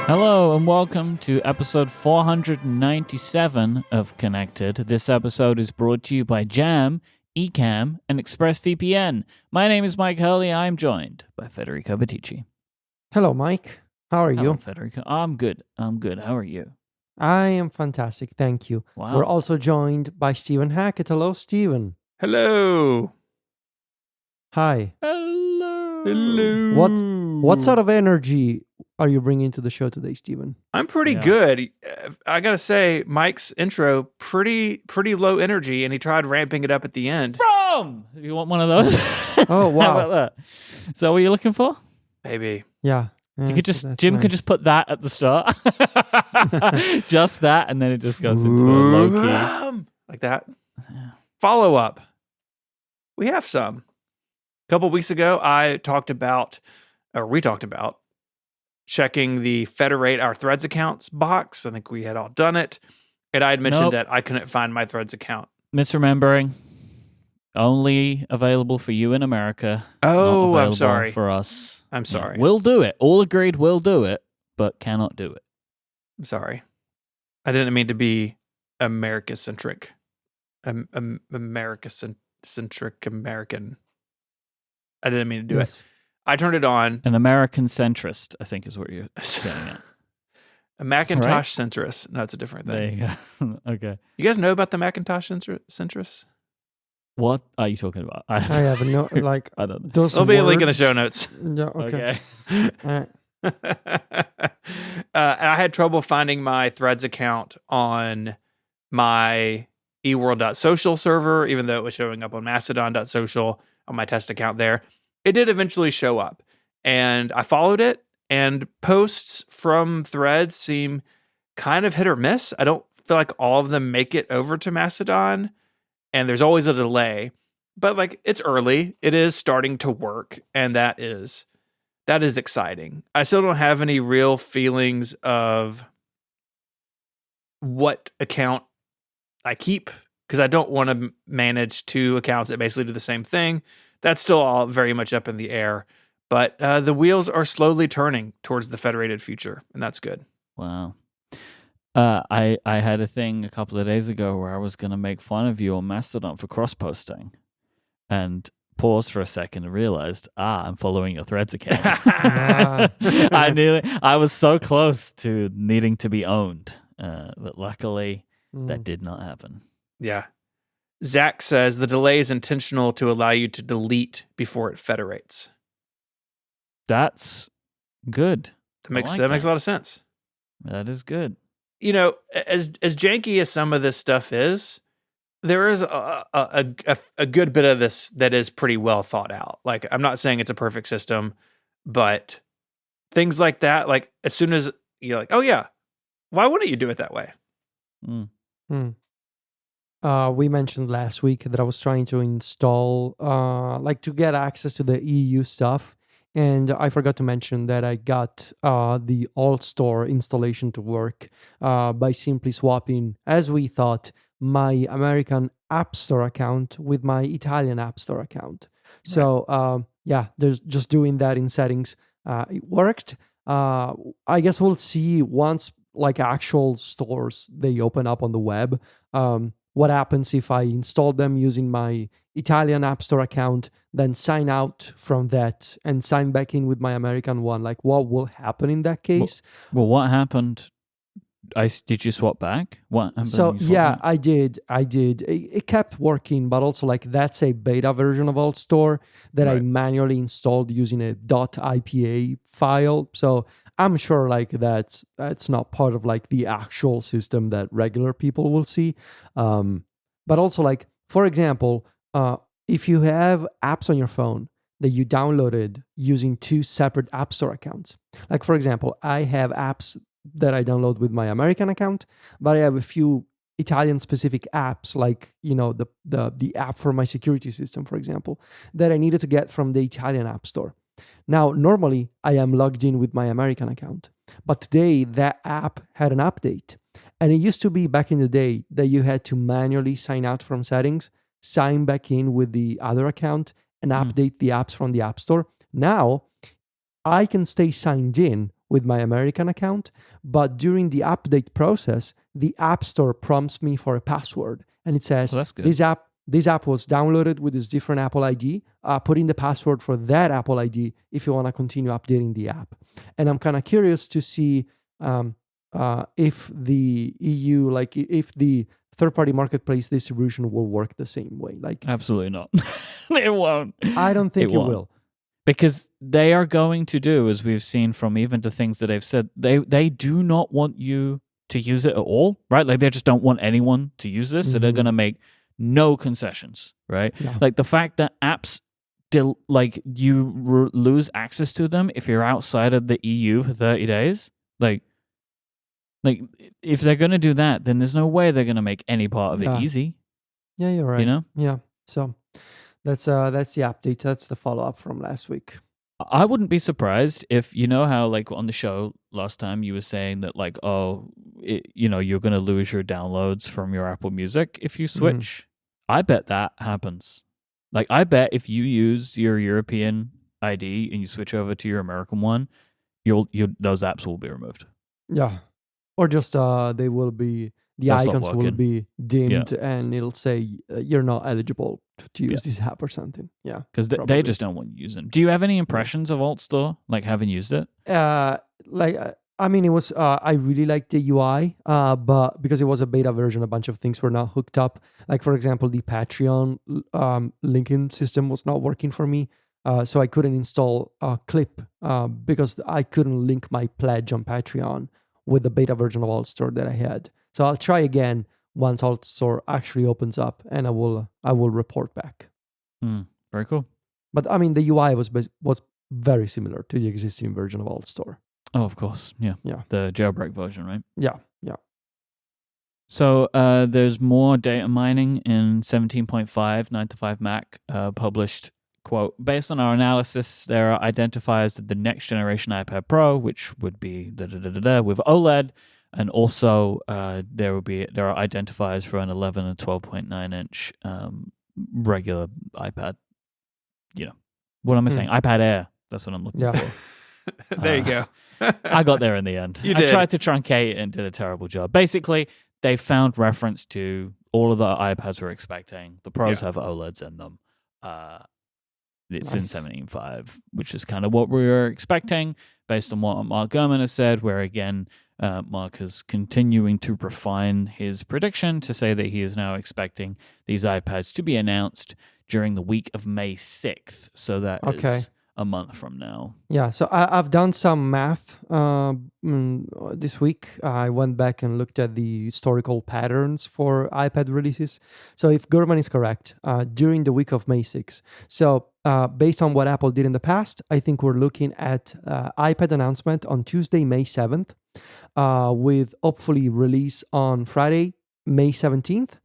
Hello and welcome to episode 497 of Connected. This episode is brought to you by Jam, Ecamm, and ExpressVPN. My name is Myke Hurley. I'm joined by Federico Batici. Hello, Myke. How are Hello, you? Federico. I'm good. How are you? I am fantastic, thank you. Wow. We're also joined by Stephen Hackett. Hello, Stephen. Hello. Hi. Hello. What sort of energy are you bringing to the show today, Stephen? I'm pretty good. I gotta say, Mike's intro pretty low energy, and he tried ramping it up at the end. You want one of those? Oh, wow. How about that? So, what are you looking for? Maybe. Yeah. You could Jim could just put that at the start, just that, and then it just goes into a low key like that. Follow up. We have some. A couple weeks ago, we talked about checking the Federate our Threads accounts box. I think we had all done it, and I had mentioned that I couldn't find my Threads account. Misremembering. Only available for you in America. Oh, not I'm sorry. For us. I'm sorry. Yeah, we'll do it. All agreed we'll do it, but cannot do it. I'm sorry. I didn't mean to be America-centric. America-centric American. I didn't mean to do it. I turned it on. An American centrist, I think is what you're getting at. A Macintosh centrist. No, it's a different thing. There you go. Okay. You guys know about the Macintosh centrist? What are you talking about? I have no, like, I don't know. those There'll be a link in the words- show notes. Yeah, okay. I had trouble finding my Threads account on my eworld.social server, even though it was showing up on mastodon.social on my test account there. It did eventually show up, and I followed it, and posts from Threads seem kind of hit or miss. I don't feel like all of them make it over to Mastodon, and there's always a delay, but like it's early. It is starting to work, and that is exciting. I still don't have any real feelings of what account I keep because I don't want to manage two accounts that basically do the same thing. That's still all very much up in the air, but the wheels are slowly turning towards the federated future, and that's good. Wow. I had a thing a couple of days ago where I was going to make fun of you on Mastodon for cross-posting, and paused for a second and realized, I'm following your Threads account. I was so close to needing to be owned, but luckily that did not happen. Yeah. Zach says the delay is intentional to allow you to delete before it federates. That's good. That makes a lot of sense. That is good. You know, as janky as some of this stuff is, there is a good bit of this that is pretty well thought out. Like, I'm not saying it's a perfect system, but things like that, like as soon as you're like, oh yeah, why wouldn't you do it that way? We mentioned last week that I was trying to install, to get access to the EU stuff. And I forgot to mention that I got the All-Store installation to work by simply swapping, as we thought, my American App Store account with my Italian App Store account. So, there's just doing that in settings. It worked. I guess we'll see once, like, actual stores, they open up on the web. What happens if I install them using my Italian App Store account, then sign out from that and sign back in with my American one? Like, what will happen in that case? Well, what happened? Did you swap back? What happened? So yeah, I did. It kept working, but also like that's a beta version of Alt-Store that I manually installed using a .ipa file. So I'm sure like that's not part of like the actual system that regular people will see. But also like, for example, if you have apps on your phone that you downloaded using two separate App Store accounts, like for example, I have apps that I download with my American account, but I have a few Italian specific apps, like, you know, the app for my security system, for example, that I needed to get from the Italian App Store. Now, normally I am logged in with my American account, but today that app had an update. And it used to be back in the day that you had to manually sign out from settings, sign back in with the other account, and update the apps from the App Store. Now, I can stay signed in with my American account, but during the update process, the App Store prompts me for a password, and it says, that's good. this app was downloaded with this different Apple ID. Put in the password for that Apple ID if you want to continue updating the app. And I'm kind of curious to see if the EU, like if the third-party marketplace distribution will work the same way. Like, Absolutely not. It won't. I don't think it won't. will. Because they are going to do, as we've seen from even the things that they've said, they do not want you to use it at all, right? Like they just don't want anyone to use this, so they're going to make no concessions, right? Yeah. Like the fact that apps, you lose access to them if you're outside of the EU for 30 days, like if they're going to do that, then there's no way they're going to make any part of it easy. Yeah, you're right. You know? Yeah. So that's the update. That's the follow-up from last week. I wouldn't be surprised if, you know how like on the show last time you were saying that like, you're going to lose your downloads from your Apple Music if you switch. I bet that happens. Like I bet if you use your European ID and you switch over to your American one, those apps will be removed. Yeah. Or just they will be, the icons will be dimmed and it'll say you're not eligible to use this app or something. Yeah. Because they just don't want you to use them. Do you have any impressions of AltStore, like having used it? It was, I really liked the UI, but because it was a beta version, a bunch of things were not hooked up. Like, for example, the Patreon linking system was not working for me. So I couldn't install a clip because I couldn't link my pledge on Patreon with the beta version of AltStore that I had. So I'll try again once AltStore actually opens up, and I will report back. Very cool. But I mean, the UI was very similar to the existing version of AltStore. Oh, of course. Yeah. The jailbreak version, right? Yeah. So there's more data mining in 17.5, 9 to 5 Mac published. Quote, based on our analysis, there are identifiers of the next generation iPad Pro, which would be with OLED, and also there are identifiers for an 11 and 12.9 inch regular iPad. You know, what am I saying? iPad Air. That's what I'm looking for. There you go. I got there in the end. You did. I tried to truncate it and did a terrible job. Basically, they found reference to all of the iPads we're expecting. The Pros have OLEDs in them. It's in 17.5, which is kind of what we were expecting based on what Mark Gurman has said, where again, Mark is continuing to refine his prediction to say that he is now expecting these iPads to be announced during the week of May 6th. So that is a month from now. Yeah, so I've done some math this week. I went back and looked at the historical patterns for iPad releases. So if Gurman is correct, during the week of May 6th. So based on what Apple did in the past, I think we're looking at iPad announcement on Tuesday, May 7th, with hopefully release on Friday, May 17th,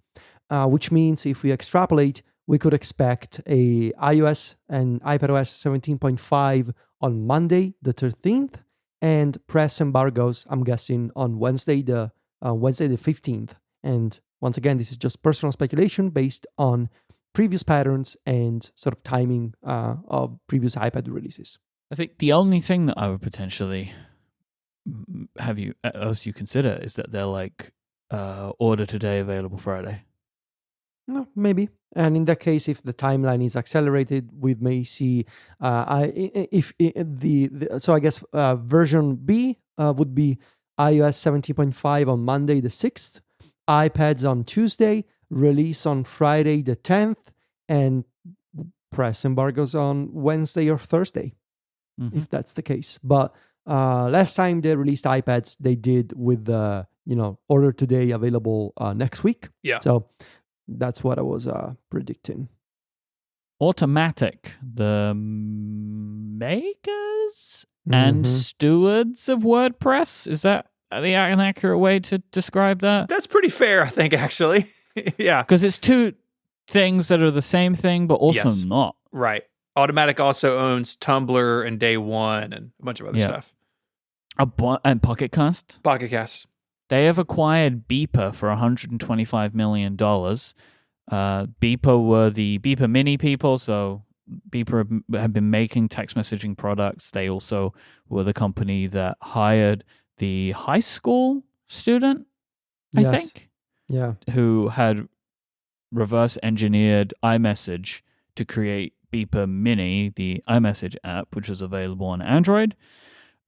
which means if we extrapolate, we could expect a iOS and iPadOS 17.5 on Monday, the 13th, and press embargoes, I'm guessing, on Wednesday, the 15th. And once again, this is just personal speculation based on previous patterns and sort of timing of previous iPad releases. I think the only thing that I would potentially have you consider is that they're like order today, available Friday. No, maybe. And in that case, if the timeline is accelerated, we may see so I guess version B would be iOS 17.5 on Monday the 6th, iPads on Tuesday, release on Friday the 10th, and press embargoes on Wednesday or Thursday, if that's the case. But last time they released iPads, they did with the order today, available next week. Yeah. So that's what I was predicting. Automatic, the makers and stewards of WordPress. Is that an accurate way to describe that? That's pretty fair, I think, actually. Yeah. Because it's two things that are the same thing, but also not. Right. Automatic also owns Tumblr and Day One and a bunch of other stuff. And Pocket Cast. Pocket Cast. They have acquired Beeper for $125 million. Beeper were the Beeper Mini people, so Beeper had been making text messaging products. They also were the company that hired the high school student, I Yes. think, Yeah. who had reverse engineered iMessage to create Beeper Mini, the iMessage app, which was available on Android.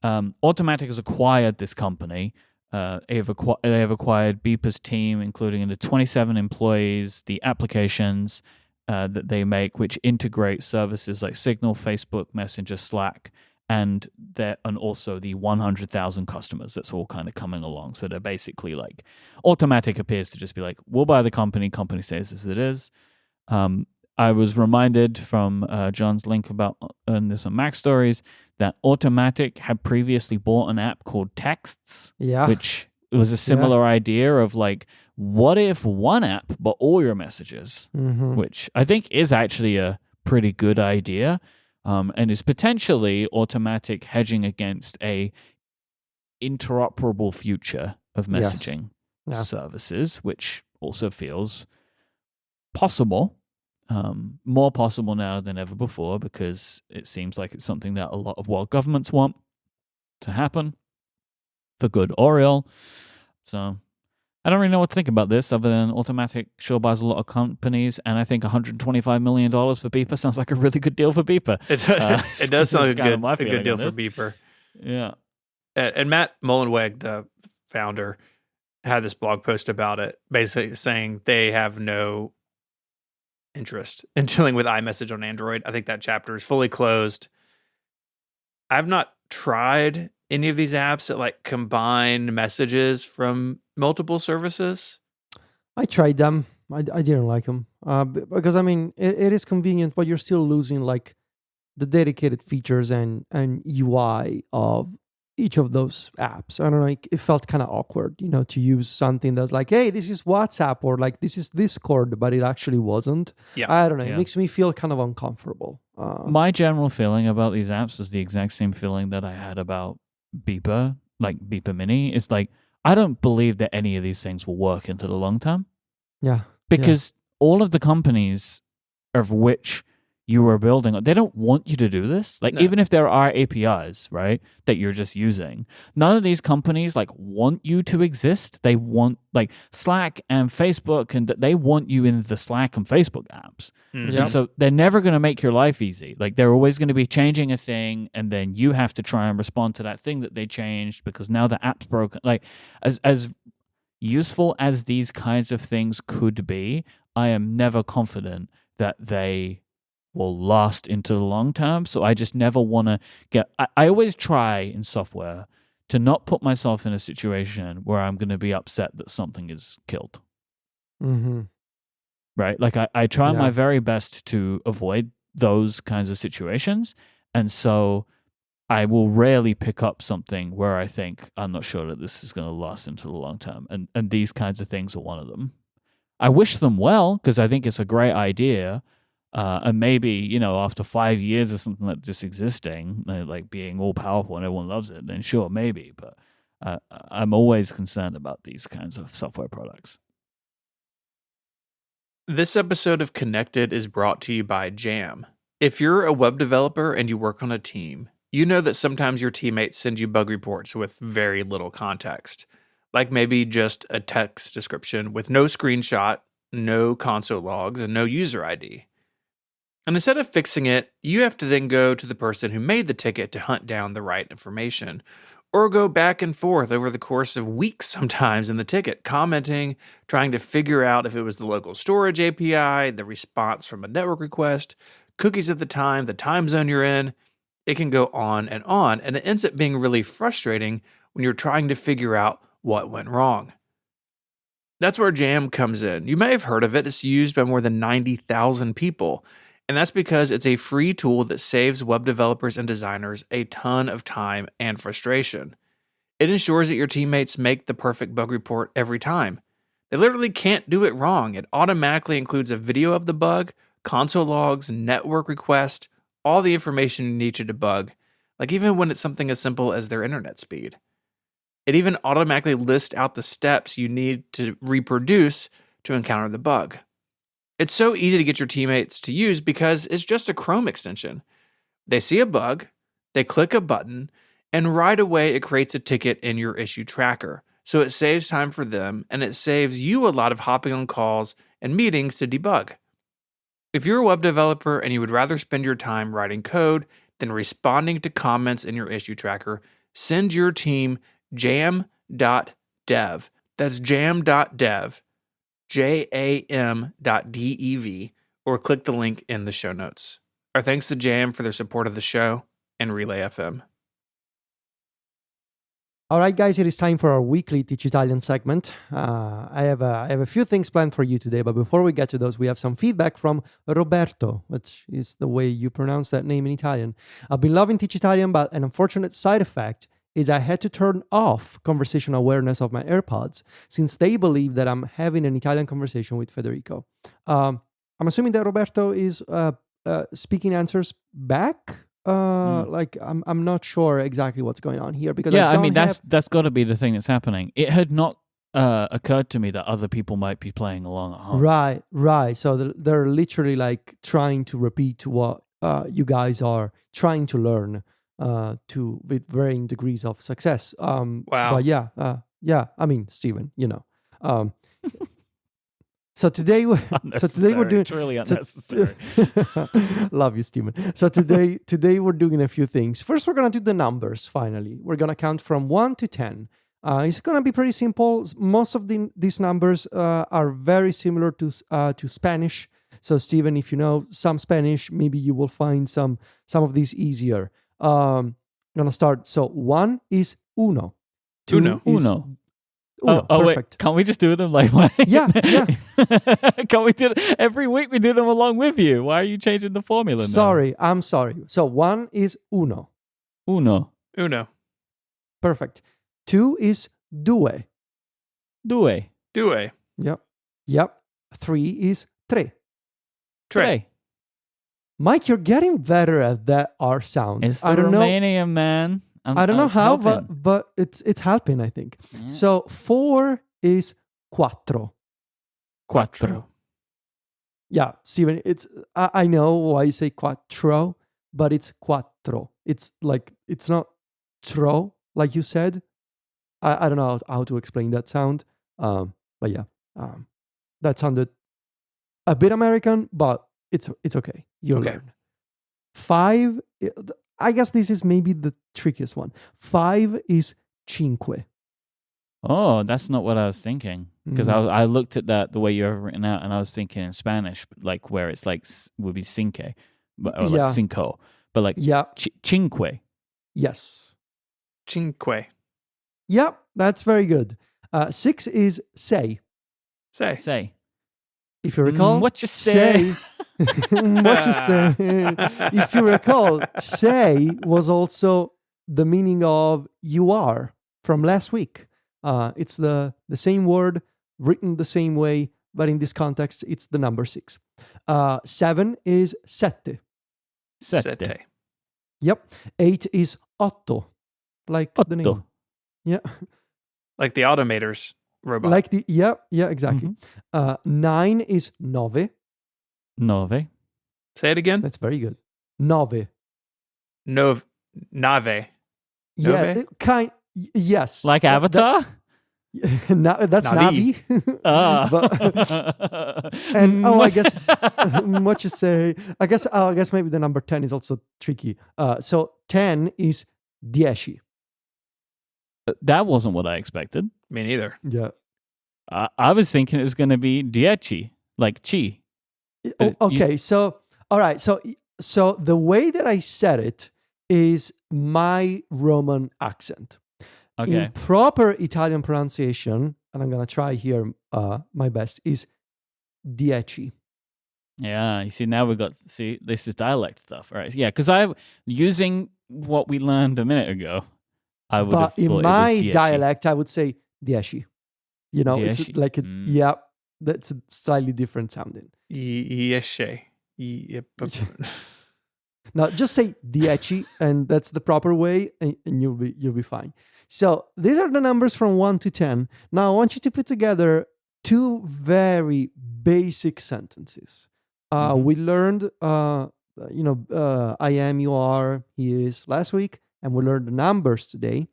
Automatic has acquired this company. They have acquired Beeper's team, including the 27 employees, the applications that they make, which integrate services like Signal, Facebook, Messenger, Slack, and also the 100,000 customers. That's all kind of coming along. So they're basically like, Automatic appears to just be like, we'll buy the company says as it is. I was reminded from John's link about this on Mac Stories that Automatic had previously bought an app called Texts, which was a similar idea of like, what if one app but all your messages, which I think is actually a pretty good idea, and is potentially Automatic hedging against a interoperable future of messaging services, which also feels possible. More possible now than ever before, because it seems like it's something that a lot of world governments want to happen, for good or ill. So I don't really know what to think about this, other than Automatic sure buys a lot of companies, and I think $125 million for Beeper sounds like a really good deal for Beeper. It does sound like a good deal for Beeper. Yeah. And Matt Mullenweg, the founder, had this blog post about it, basically saying they have no interest in dealing with iMessage on Android. I think that chapter is fully closed. I've not tried any of these apps that like combine messages from multiple services. I tried them. I didn't like them because I mean it is convenient, but you're still losing like the dedicated features and UI of each of those apps. I don't know, it felt kind of awkward, to use something that's like, hey, this is WhatsApp, or like this is Discord, but it actually wasn't. Yeah. I don't know. It makes me feel kind of uncomfortable. My general feeling about these apps is the exact same feeling that I had about Beeper, like Beeper Mini. It's like, I don't believe that any of these things will work into the long term. Yeah. Because all of the companies of which you were building, they don't want you to do this. Like, even if there are APIs, right, that you're just using, none of these companies like want you to exist. They want, like, Slack and Facebook, and they want you in the Slack and Facebook apps. And so they're never going to make your life easy. Like, they're always going to be changing a thing, and then you have to try and respond to that thing that they changed because now the app's broken. Like, as useful as these kinds of things could be, I am never confident that they will last into the long term. So I just never want to I always try in software to not put myself in a situation where I'm going to be upset that something is killed. Right? Like I try my very best to avoid those kinds of situations. And so I will rarely pick up something where I think I'm not sure that this is going to last into the long term. And these kinds of things are one of them. I wish them well because I think it's a great idea. And maybe, after 5 years or something like this existing, like being all powerful and everyone loves it, then sure, maybe. But I'm always concerned about these kinds of software products. This episode of Connected is brought to you by Jam. If you're a web developer and you work on a team, you know that sometimes your teammates send you bug reports with very little context, like maybe just a text description with no screenshot, no console logs, and no user ID. And instead of fixing it, you have to then go to the person who made the ticket to hunt down the right information, or go back and forth over the course of weeks sometimes in the ticket, commenting, trying to figure out if it was the local storage API, the response from a network request, cookies at the time zone you're in. It can go on, and it ends up being really frustrating when you're trying to figure out what went wrong. That's where Jam comes in. You may have heard of it. It's used by more than 90,000 people. And that's because it's a free tool that saves web developers and designers a ton of time and frustration. It ensures that your teammates make the perfect bug report every time. They literally can't do it wrong. It automatically includes a video of the bug, console logs, network request, all the information you need to debug, like even when it's something as simple as their internet speed. It even automatically lists out the steps you need to reproduce to encounter the bug. It's so easy to get your teammates to use because it's just a Chrome extension. They see a bug, they click a button, and right away it creates a ticket in your issue tracker. So it saves time for them, and it saves you a lot of hopping on calls and meetings to debug. If you're a web developer and you would rather spend your time writing code than responding to comments in your issue tracker, send your team jam.dev. That's jam.dev, jam.dev, or click the link in the show notes. Our thanks to Jam for their support of the show and Relay FM. All right, guys, it is time for our weekly Teach Italian segment. I have a few things planned for you today, but before we get to those, we have some feedback from Roberto, which is the way you pronounce that name in Italian. I've been loving Teach Italian, but an unfortunate side effect is I had to turn off conversational awareness of my AirPods since they believe that I'm having an Italian conversation with Federico. I'm assuming that Roberto is speaking answers back. Like I'm not sure exactly what's going on here because that's got to be the thing that's happening. It had not occurred to me that other people might be playing along at home. Right. So they're literally like trying to repeat what you guys are trying to learn with varying degrees of success. Wow. But yeah. I mean, Steven, you know. So today we're doing truly unnecessary. Love you, Steven. So today we're doing a few things. First, we're gonna do the numbers. Finally, we're gonna count from 1 to 10. It's gonna be pretty simple. Most of these numbers are very similar to Spanish. So, Steven, if you know some Spanish, maybe you will find some of these easier. I'm gonna start. So 1 is uno. 2 Uno. is Uno. Wait, Perfect. can't we just do them like one? Yeah. Can't we do it? Every week we do them along with you. Why are you changing the formula now? Sorry, I'm sorry. So 1 is uno. Uno. Perfect. 2 is due. Due. Yep. 3 is tre. Tre. Mike, you're getting better at that R sound. It's the Romanian man. I don't know how, but it's helping, I think. Yeah. So 4 is quattro. Yeah, Steven, I know why you say quattro, but it's quattro. It's like, it's not tro, like you said. I don't know how to explain that sound. But yeah, that sounded a bit American, but it's okay. You'll learn. 5, I guess this is maybe the trickiest one. 5 is cinque. Oh, that's not what I was thinking. Because I looked at that the way you have it written out, and I was thinking in Spanish, like where it's like would be cinque, or like cinco, but like cinque. Yes, cinque. Yep, that's very good. 6 is sei. Say. If you recall, what you say? What you say? If you recall, say was also the meaning of you are from last week. It's the same word written the same way, but in this context, it's the number 6. 7 is sette. Yep. 8 is otto, like the name. Yeah. Like the Automators robot. Like exactly. 9 is nove. Nove. Say it again. That's very good. Nove. Nave. Yeah, yes. Like Avatar? That's Navi. And I guess what you say. I guess maybe the number 10 is also tricky. So 10 is 10. That wasn't what I expected. Me neither. Yeah. I was thinking it was going to be 10, like chi. Okay, so all right, so the way that I said it is my Roman accent. Okay. In proper Italian pronunciation, and I'm gonna try here my best, is 10. Yeah, you see, now this is dialect stuff, right? Yeah, because I'm using what we learned a minute ago. But in my dialect, I would say 10. You know, it's like that's a slightly different sounding. Yeshe. Now, just say 10, and that's the proper way, and you'll be fine. So these are the numbers from 1 to 10. Now, I want you to put together two very basic sentences. We learned, I am, you are, he is last week, and we learned the numbers today.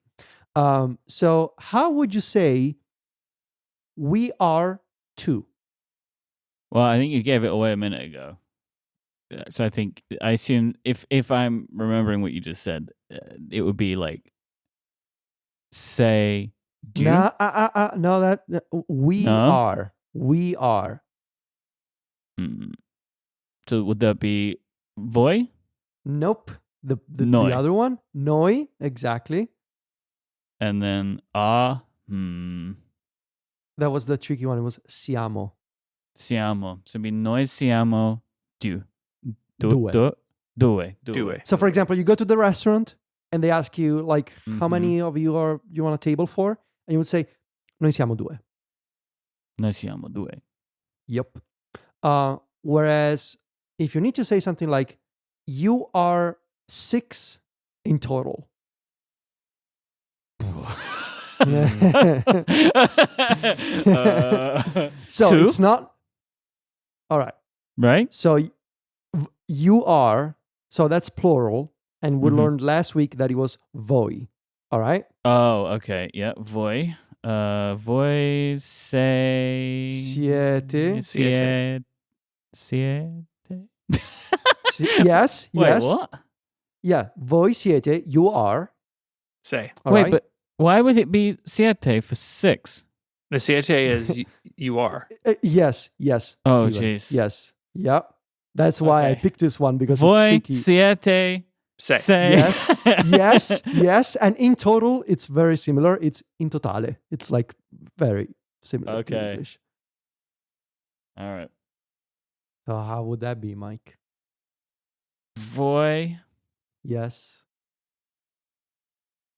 So how would you say we are two? Well, I think you gave it away a minute ago. So I assume if I'm remembering what you just said, it would be like say do. No, we No? are. We are. So would that be voi? Nope. The Noi. other one? Noi, exactly. And then That was the tricky one. It was siamo. siamo. So it'd be noi siamo due. Due. Due. So for example, you go to the restaurant and they ask you like how many of you on a table for? And you would say, noi siamo due. Noi siamo due. Yep. Whereas if you need to say something like you are 6 in total. So two? it's not all right. Right? So you are, so that's plural, and we learned last week that it was voi. All right. Oh, okay. Yeah, voi. Voi say Siete. Siete. Yes. Wait, yes. what? Yeah. Voi siete. You are. Say. All Wait, right? but why would it be siete for 6? The siete is you are. Yes. Oh, Steven. jeez. Yes. Yep. That's why I Okay. picked this one because Voi it's tricky. siete. Say. Yes. And in total, it's very similar. It's in totale. It's like very similar to Okay. English. All right. So how would that be, Mike? Voi Yes.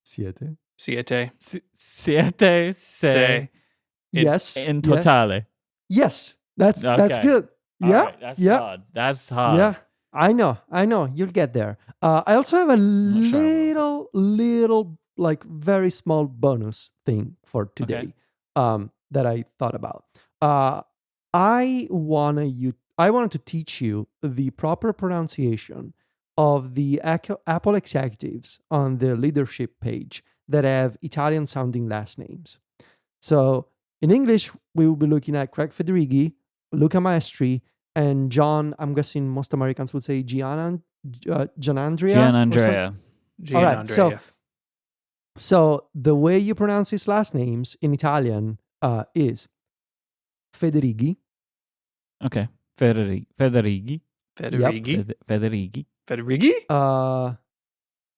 Siete. Siete. siete Say. Yes. in yeah. totale. Yes. That's Okay. good. All Yeah. right, that's yeah. hard. That's hard. Yeah. I know. You'll get there. I also have a not sure I little, like very small bonus thing for today. That I thought about. I wanted to teach you the proper pronunciation of the Apple executives on the leadership page that have Italian sounding last names. So in English, we will be looking at Craig Federighi, Luca Maestri, and John. I'm guessing most Americans would say Gianandrea. Gianandrea. All right. So the way you pronounce his last names in Italian is Federighi. Okay. Federighi. Federighi. Federighi. Federighi?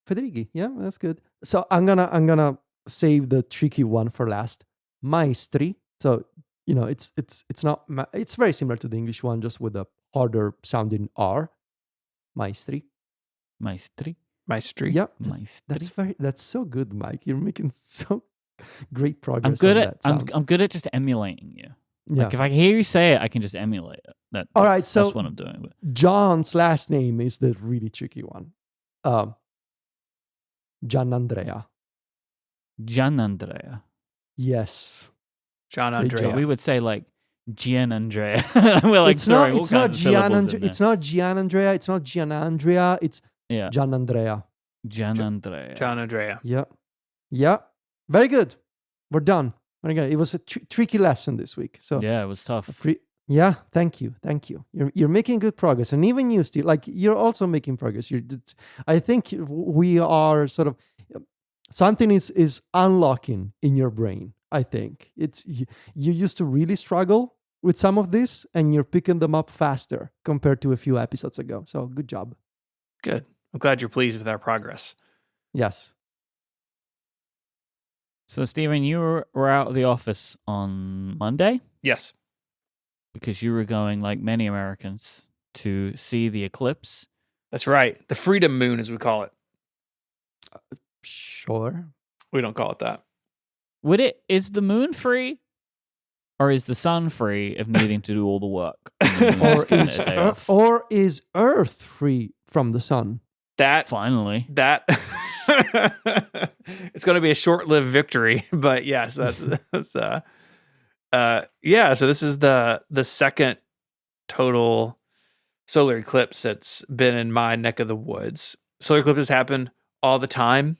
Federighi. Yeah, that's good. So I'm gonna save the tricky one for last. Maestri. So it's very similar to the English one, just with a harder sounding R. Maestri. Maestri. Yep. Maestri. That's so good, Mike. You're making so great progress. I'm good at just emulating you. Yeah. Like if I hear you say it, I can just emulate it. That's what I'm doing. John's last name is the really tricky one. Gianandrea. Yes. Gianandrea. So we would say like Gianandrea. We're like It's not Gianandrea. It's not Gianandrea. It's not Gianandrea. It's Gianandrea. Gianandrea. Yeah. Very good. We're done. Again, it was a tricky lesson this week. So yeah, it was tough. Thank you. You're making good progress, and even you, Steve, like you're also making progress. I think we are sort of something is unlocking in your brain. I think you used to really struggle with some of this, and you're picking them up faster compared to a few episodes ago. So good job. Good. I'm glad you're pleased with our progress. Yes. So, Stephen, you were out of the office on Monday? Yes. Because you were going, like many Americans, to see the eclipse. That's right. The Freedom Moon, as we call it. Sure. We don't call it that. Is the moon free? Or is the sun free of needing to do all the work? Or is Earth free from the sun? Finally. It's going to be a short-lived victory, but yes, that's Yeah, so this is the second total solar eclipse that's been in my neck of the woods. Solar eclipses happen all the time,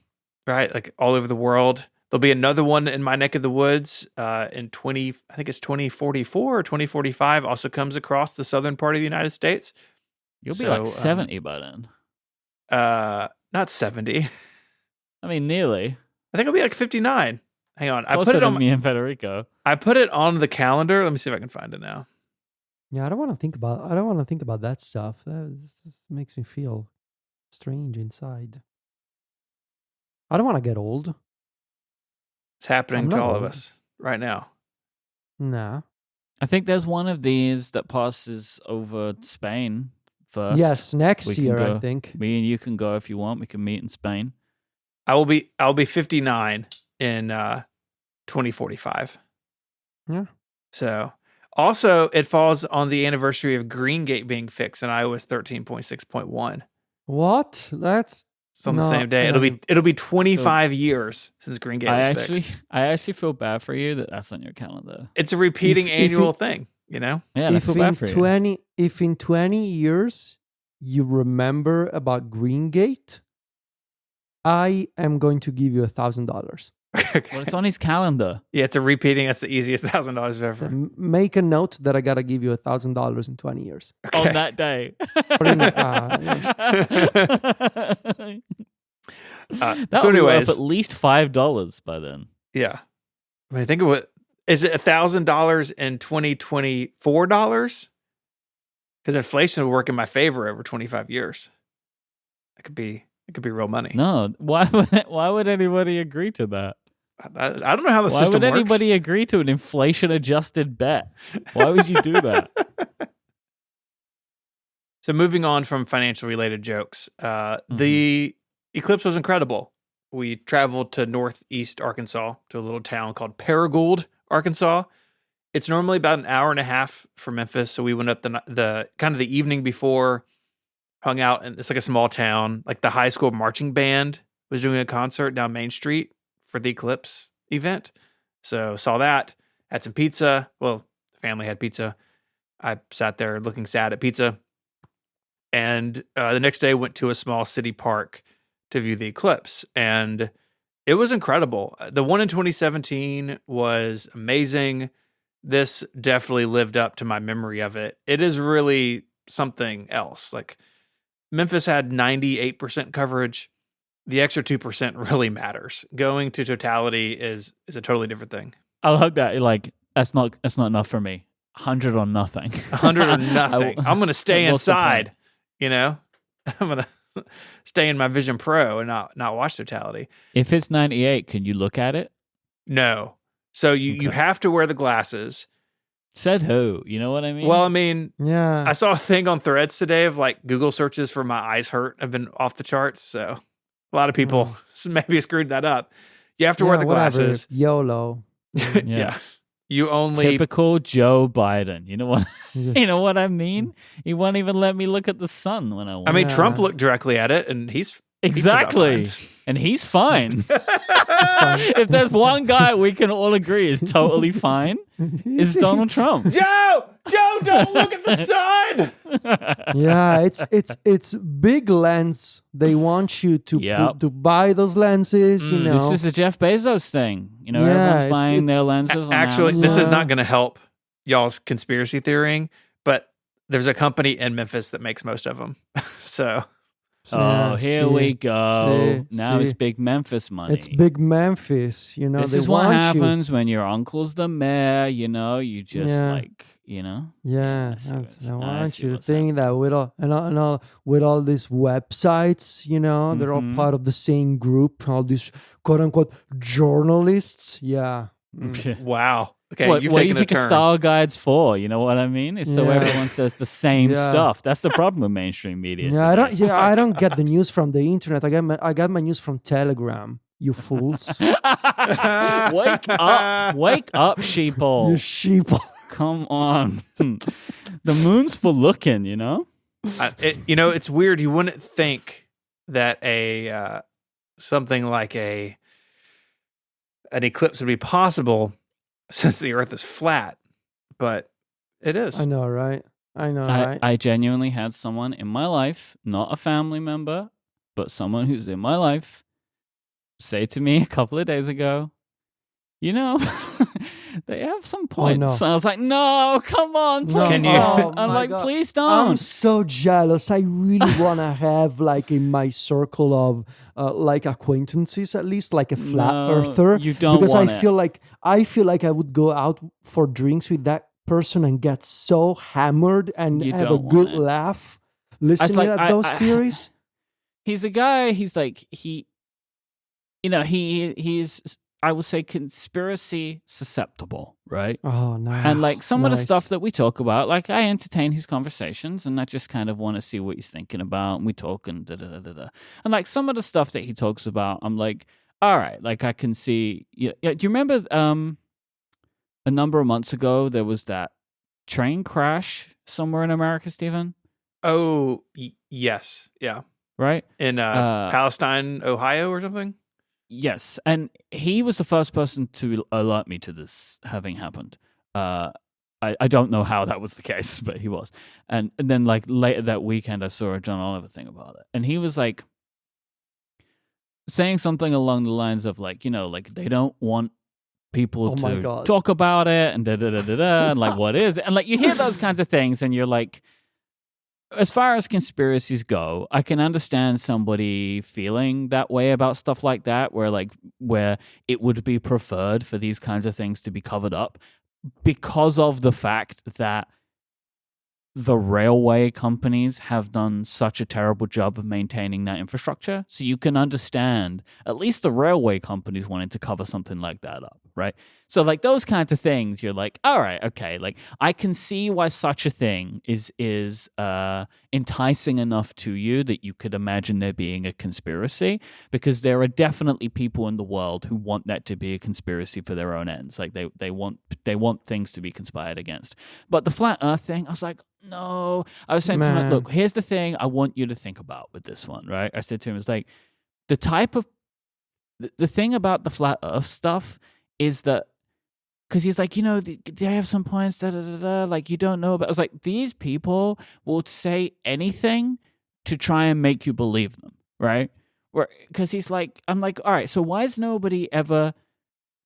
right? Like all over the world. There'll be another one in my neck of the woods in I think it's 2044 or 2045, also comes across the southern part of the United States. You'll be like 70 by then. Not 70. I mean, nearly. I think I'll be like 59. Hang on. Closer I put it to on me and Federico. I put it on the calendar. Let me see if I can find it now. Yeah, I don't want to think about that stuff. This makes me feel strange inside. I don't want to get old. It's happening I'm to not all of old. us right now. Nah. I think there's one of these that passes over Spain first. Yes, next We can year, go. I think. Me and you can go if you want. We can meet in Spain. I'll be 59 in 2045. Yeah. So also it falls on the anniversary of Greengate being fixed in iOS 13.6.1. What? That's It's on the No, same day. I It'll be 25 years since Greengate was fixed. I actually feel bad for you that that's on your calendar. It's a repeating If annual it- thing, you know? Yeah, I feel bad for you. If in 20 years you remember about Greengate, I am going to give you $1,000. Well, it's on his calendar. Yeah, it's a repeating. That's the easiest $1,000 ever. Make a note that I gotta give you $1,000 in 20 years. On that day. Or in That So would be worth anyways, at least $5 by then. yeah. I mean, think of what is it $1,000 in 2024 dollars? Because inflation will work in my favor over 25 years. It could be real money. No, why would anybody agree to that? I don't know how the Why system would works. anybody agree to an inflation-adjusted bet? Why would you do that? So moving on from financial related jokes, the eclipse was incredible. We traveled to northeast Arkansas to a little town called Paragould, Arkansas. It's normally about an hour and a half from Memphis, so we went up the kind of the evening before, hung out, and it's like a small town. Like the high school marching band was doing a concert down Main Street for the eclipse event. So saw that, had some pizza. Well, the family had pizza. I sat there looking sad at pizza. And the next day went to a small city park to view the eclipse. And it was incredible. The one in 2017 was amazing. This definitely lived up to my memory of it. It is really something else. Like Memphis had 98% coverage. The extra 2% really matters. Going to totality is a totally different thing. I love that. Like that's not enough for me. 100 on nothing. 100 or nothing. I'm going to stay What's the inside. point? You know, I'm going to stay in my Vision Pro and not watch totality. If it's 98, can you look at it? No. So you Okay. have to wear the glasses. Said who? You know what I mean? Well, I mean, Yeah. I saw a thing on Threads today of like Google searches for my eyes hurt have been off the charts. So a lot of people maybe screwed that up. You have to wear the whatever. glasses. YOLO. Yeah. You only typical Joe Biden. You know what? You know what I mean? He won't even let me look at the sun when I want. I mean, Yeah. Trump looked directly at it and he's Exactly. And he's fine. If there's one guy we can all agree is totally fine, it's Donald Trump. Joe, don't look at the sun. Yeah, it's big lens. They want you to Yep. to buy those lenses. You know, This is the Jeff Bezos thing. You know, Yeah, everyone's buying it's- their lenses. On Actually, Amazon. this is Yeah. not going to help y'all's conspiracy theorying, but there's a company in Memphis that makes most of them. So Oh, Yeah, here see, we go. Now it's see. big Memphis money. It's big Memphis. You know, This they is what want you. happens when your uncle's the mayor. You know, you just Yeah. like, you know. Yeah, I see that's, what- I I want see you to what's think that with all with all these websites, you know, they're all Mhm. part of the same group. All these quote unquote journalists. Yeah. Mm. wow. Okay, what you've do you taken a think a turn. style guide's for? You know what I mean? It's so Yeah. everyone says the same Yeah. stuff. That's the problem with mainstream media. Yeah, I today. I don't get the news from the internet. I got my news from Telegram. You fools. Wake up, sheeple. You sheep. Come on. The moon's for looking, you know? It's weird. You wouldn't think that a something like an eclipse would be possible since the Earth is flat, but it is. I know, right? Right? I genuinely had someone in my life, not a family member, but someone who's in my life, say to me a couple of days ago, you know, they have some points. no. And I was like, no, come on, No. please Can you- don't. Oh, I'm my like, God. please I'm don't. so jealous. I really want to have like in my circle of like acquaintances, at least like a flat No, earther. you don't because want I it. feel like I would go out for drinks with that person and get so hammered and You have a don't good want it. laugh listening like, at those theories. He's a guy, he's like, he's, I would say, conspiracy susceptible, right? Oh, nice. And like some of the nice. stuff that we talk about, like I entertain his conversations and I just kind of want to see what he's thinking about. And we talk and da da da da da. And like some of the stuff that he talks about, I'm like, all right, like I can see. Yeah, do you remember a number of months ago there was that train crash somewhere in America, Stephen? Oh, yes. Yeah. Right? In Palestine, Ohio or something? Yes, and he was the first person to alert me to this having happened. I don't know how that was the case, but he was. And then like later that weekend, I saw a John Oliver thing about it, and he was like saying something along the lines of like, like they don't want people Oh my to God. talk about it and da da da da da, and like what is it? And like you hear those kinds of things, and you're like, as far as conspiracies go, I can understand somebody feeling that way about stuff like that, where it would be preferred for these kinds of things to be covered up because of the fact that the railway companies have done such a terrible job of maintaining that infrastructure. So you can understand at least the railway companies wanting to cover something like that up, right? So like those kinds of things, you're like, all right, okay, like I can see why such a thing is enticing enough to you that you could imagine there being a conspiracy, because there are definitely people in the world who want that to be a conspiracy for their own ends. Like they want things to be conspired against. But the flat Earth thing, I was like, no. I was saying to him, Man. look, here's the thing I want you to think about with this one, right? I said to him, it's like the type of the thing about the flat Earth stuff is that, because he's like, they have some points, da da da da, like you don't know about. I was like, these people will say anything to try and make you believe them, right? Because he's like, I'm like, all right, so why has nobody ever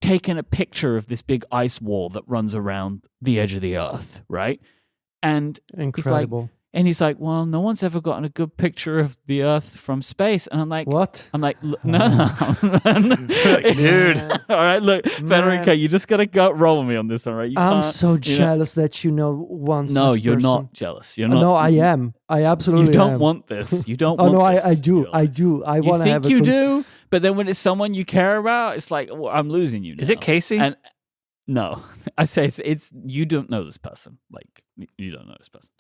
taken a picture of this big ice wall that runs around the edge of the Earth, right? And Incredible. he's like, well, no one's ever gotten a good picture of the Earth from space. And I'm like, What? I'm like, no. Dude. All right, look, Federico, you just gotta roll with me on this, all right? I'm so jealous that you know one No, such you're person. not jealous. You're not. No, I am. I absolutely You don't am. want this. You don't Oh want no, this. I do. You're like- I do. I You want to have think a you do, but then when it's someone you care about, it's like, well, I'm losing you now. Is it Casey? And no, I say it's you don't know this person. Like you don't know this person.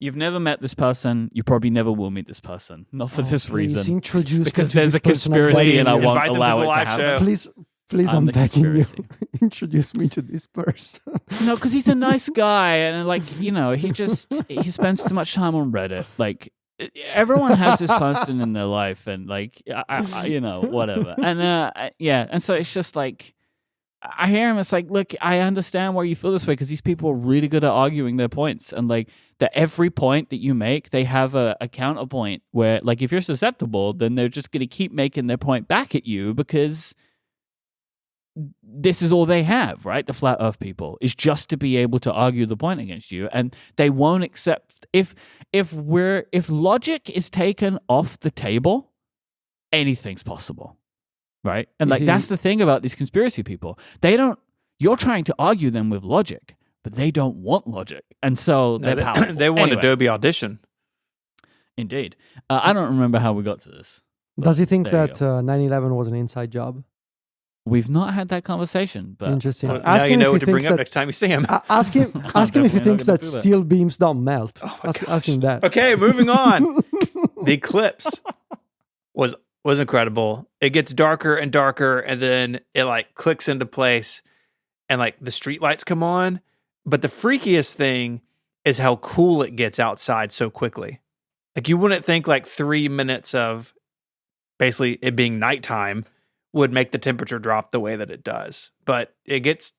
You've never met this person. You probably never will meet this person. Not for this Please reason. introduce Because me to there's this a person conspiracy and I Invite won't them to allow the it to live happen. show. Please, I'm I'm the begging you. conspiracy. Introduce me to this person. No, because he's a nice guy, and like he spends too much time on Reddit. Like everyone has this person in their life, and like whatever. And and so it's just like I hear him. It's like, look, I understand why you feel this way, because these people are really good at arguing their points, and like that every point that you make, they have a counterpoint where, like, if you're susceptible, then they're just gonna keep making their point back at you because this is all they have, right? The flat earth people is just to be able to argue the point against you, and they won't accept if logic is taken off the table, anything's possible, right? And like that's the thing about these conspiracy people. You're trying to argue them with logic, but they don't want logic, and so they're powerful. They want Anyway, Adobe Audition. Indeed. I don't remember how we got to this. Does he think there you that 9/11 was an inside job? We've not had that conversation, but Interesting. Well, Ask now you him know if what he to bring thinks up that- next time you see him. Ask him if he Definitely not thinks gonna that do that. steel beams don't melt. Oh my Ask him that. Okay, moving on. The eclipse was incredible. It gets darker and darker, and then it like clicks into place, and like the streetlights come on. But the freakiest thing is how cool it gets outside so quickly. Like you wouldn't think like 3 minutes of basically it being nighttime would make the temperature drop the way that it does. But it gets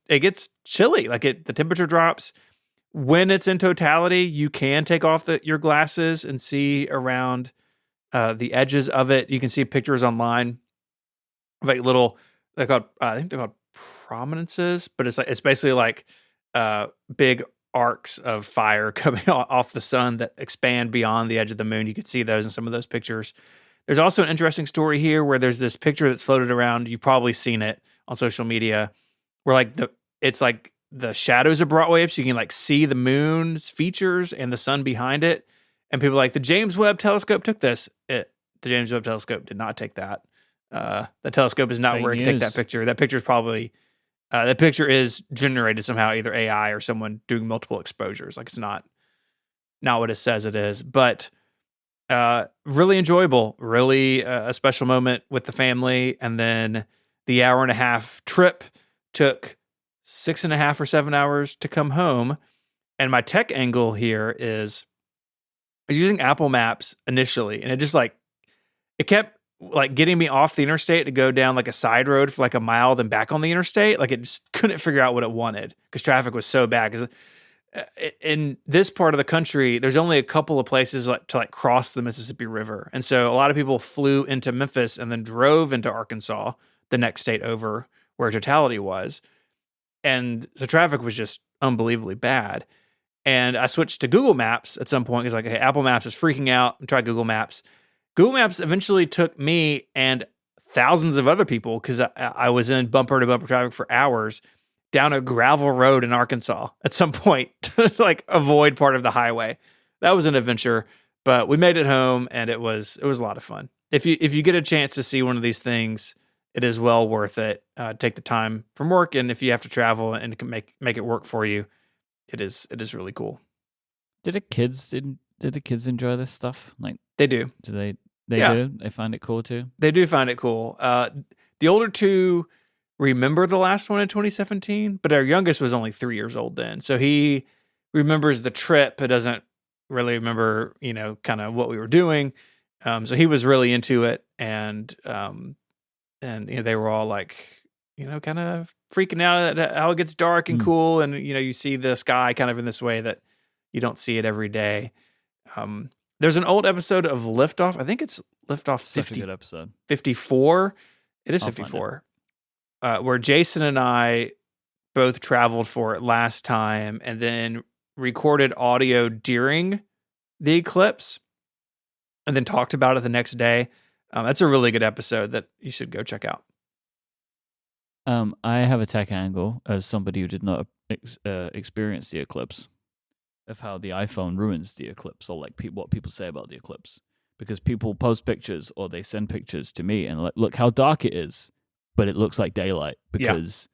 chilly. Like the temperature drops. When it's in totality, you can take off your glasses and see around the edges of it. You can see pictures online, like little, I think they're called prominences, but it's basically like big arcs of fire coming off the sun that expand beyond the edge of the moon. You could see those in some of those pictures. There's also an interesting story here where there's this picture that's floated around. You've probably seen it on social media, where it's like the shadows are brought way up, so you can like see the moon's features and the sun behind it. And people are like, the James Webb Telescope took this. The James Webb Telescope did not take that. The telescope is not where it can take that picture. That picture is probably that picture is generated somehow, either AI or someone doing multiple exposures. Like it's not what it says it is. But really enjoyable, really a special moment with the family. And then the hour and a half trip took 6.5 or 7 hours to come home. And my tech angle here is I was using Apple Maps initially, and it kept like getting me off the interstate to go down like a side road for like a mile, then back on the interstate. Like it just couldn't figure out what it wanted because traffic was so bad. Because in this part of the country, there's only a couple of places to cross the Mississippi River. And so a lot of people flew into Memphis and then drove into Arkansas, the next state over where totality was. And so traffic was just unbelievably bad. And I switched to Google Maps at some point. It's like, hey, Apple Maps is freaking out, and try Google Maps. Google Maps eventually took me and thousands of other people, because I was in bumper to bumper traffic for hours, down a gravel road in Arkansas at some point to like avoid part of the highway. That was an adventure, but we made it home, and it was a lot of fun. If you get a chance to see one of these things, it is well worth it. Take the time from work, and if you have to travel and make it work for you, it is really cool. Did the kids enjoy this stuff? Like they do. Do they do? They find it cool too? They do find it cool. The older two remember the last one in 2017, but our youngest was only 3 years old then. So he remembers the trip. It doesn't really remember, kind of what we were doing. So he was really into it, and they were all like, kind of freaking out at how it gets dark and cool. And, you see the sky kind of in this way that you don't see it every day. There's an old episode of Liftoff. I think it's Liftoff 50, a good episode. 54. It is 54. Where Jason and I both traveled for it last time and then recorded audio during the eclipse and then talked about it the next day. That's a really good episode that you should go check out. I have a tech angle as somebody who did not experience the eclipse, of how the iPhone ruins the eclipse, or like what people say about the eclipse, because people post pictures or they send pictures to me and like, look how dark it is, but it looks like daylight because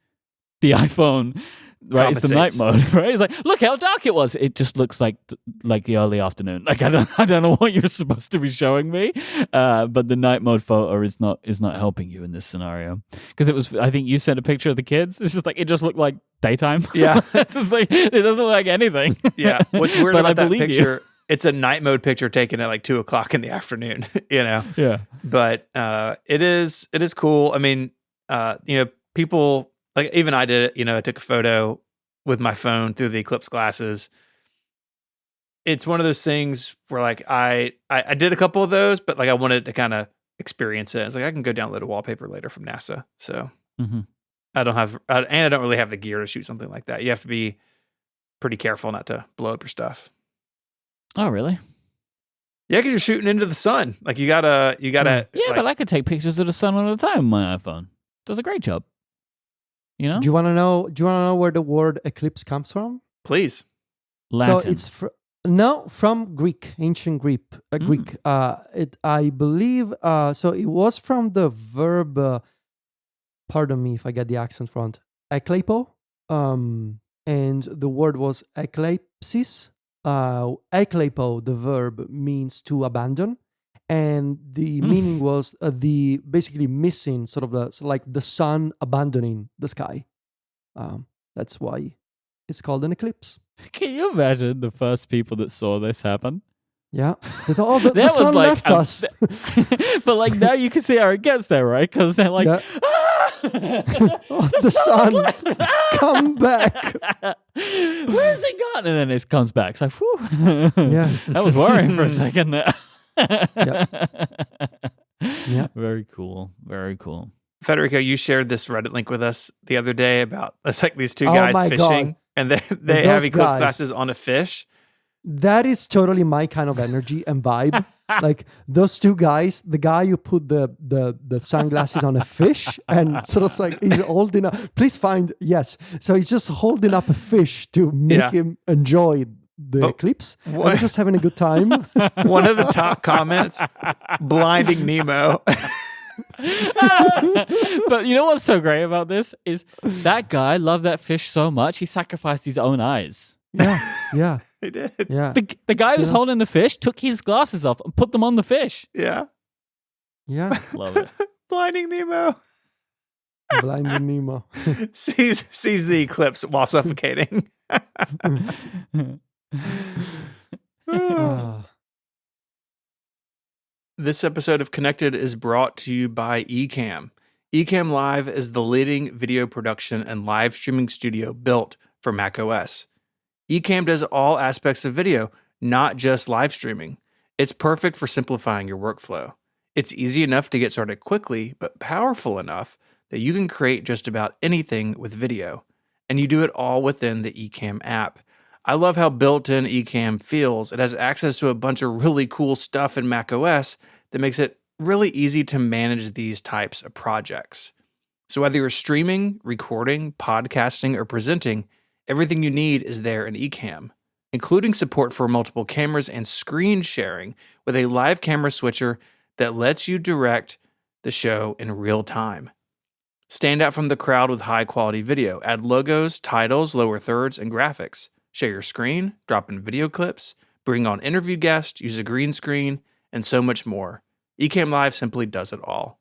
the iPhone, right? It's the night mode, right? It's like, look how dark it was. It just looks like the early afternoon. Like I don't know what you're supposed to be showing me, but the night mode photo is not helping you in this scenario, because it was. I think you sent a picture of the kids. It's just like it just looked like daytime. Yeah, it's just like it doesn't look like anything. Yeah, what's weird about that picture? It's a night mode picture taken at like 2:00 in the afternoon. Yeah, but it is cool. I mean, people. Like even I did it, I took a photo with my phone through the eclipse glasses. It's one of those things where like I did a couple of those, but like I wanted to kind of experience it. It's like I can go download a wallpaper later from NASA. So I don't really have the gear to shoot something like that. You have to be pretty careful not to blow up your stuff. Oh, really? Yeah, because you're shooting into the sun. Like you gotta. Yeah, but I could take pictures of the sun all the time with my iPhone. Does a great job. Do you want to know where the word eclipse comes from? Please. Latin. So it's from Greek, ancient Greek. Greek. I believe. So it was from the verb. Pardon me if I get the accent wrong. Ekleipo. And the word was ekleipsis. Ekleipo, the verb, means to abandon. And the meaning was basically missing, sort of like the sun abandoning the sky. That's why it's called an eclipse. Can you imagine the first people that saw this happen? Yeah. With all the That sun was like, left us. but like now you can see how it gets there, right? Because they're like, Yeah. Oh, the sun, come back. Where's it gone? And then it comes back. It's like, whew. Yeah. I was worrying for a second there. Yeah. Very cool. Very cool. Federico, you shared this Reddit link with us the other day about it's like these two Oh guys my fishing, God. and they Those have eclipse guys. glasses on a fish. That is totally my kind of energy and vibe. Like those two guys, the guy who put the sunglasses on a fish and sort of like he's holding up. Please find So he's just holding up a fish to make him enjoy the eclipse. And they're just having a good time. One of the top comments, blinding Nemo. But you know what's so great about this is that guy loved that fish so much he sacrificed his own eyes. Yeah. He did. Yeah. The guy who's holding the fish took his glasses off and put them on the fish. Yeah. Yeah. Love it. Blinding Nemo Blinding Nemo. sees the eclipse while suffocating. Ah. This episode of Connected is brought to you by Ecamm. Ecamm Live is the leading video production and live streaming studio built for macOS. Ecamm does all aspects of video, not just live streaming. It's perfect for simplifying your workflow. It's easy enough to get started quickly, but powerful enough that you can create just about anything with video. And you do it all within the Ecamm app. I love how built-in Ecamm feels. It has access to a bunch of really cool stuff in macOS that makes it really easy to manage these types of projects. So whether you're streaming, recording, podcasting, or presenting, everything you need is there in Ecamm, including support for multiple cameras and screen sharing with a live camera switcher that lets you direct the show in real time. Stand out from the crowd with high-quality video. Add logos, titles, lower thirds, and graphics. Share your screen, drop in video clips, bring on interview guests, use a green screen, and so much more. Ecamm Live simply does it all.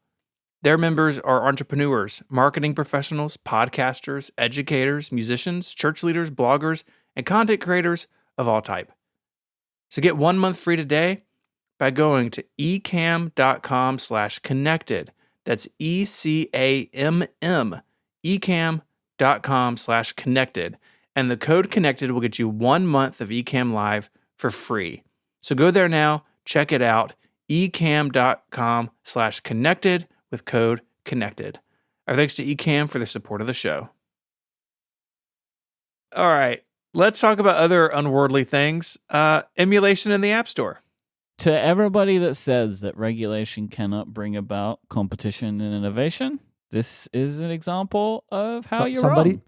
Their members are entrepreneurs, marketing professionals, podcasters, educators, musicians, church leaders, bloggers, and content creators of all type. So get 1 month free today by going to ecamm.com/connected. That's ECAMM, ecamm.com/connected. And the code connected will get you 1 month of Ecamm Live for free. So go there now, check it out, ecamm.com/connected with code connected. Our thanks to Ecamm for their support of the show. All right, let's talk about other unworldly things. Emulation in the App Store. To everybody that says that regulation cannot bring about competition and innovation, this is an example of how you're wrong.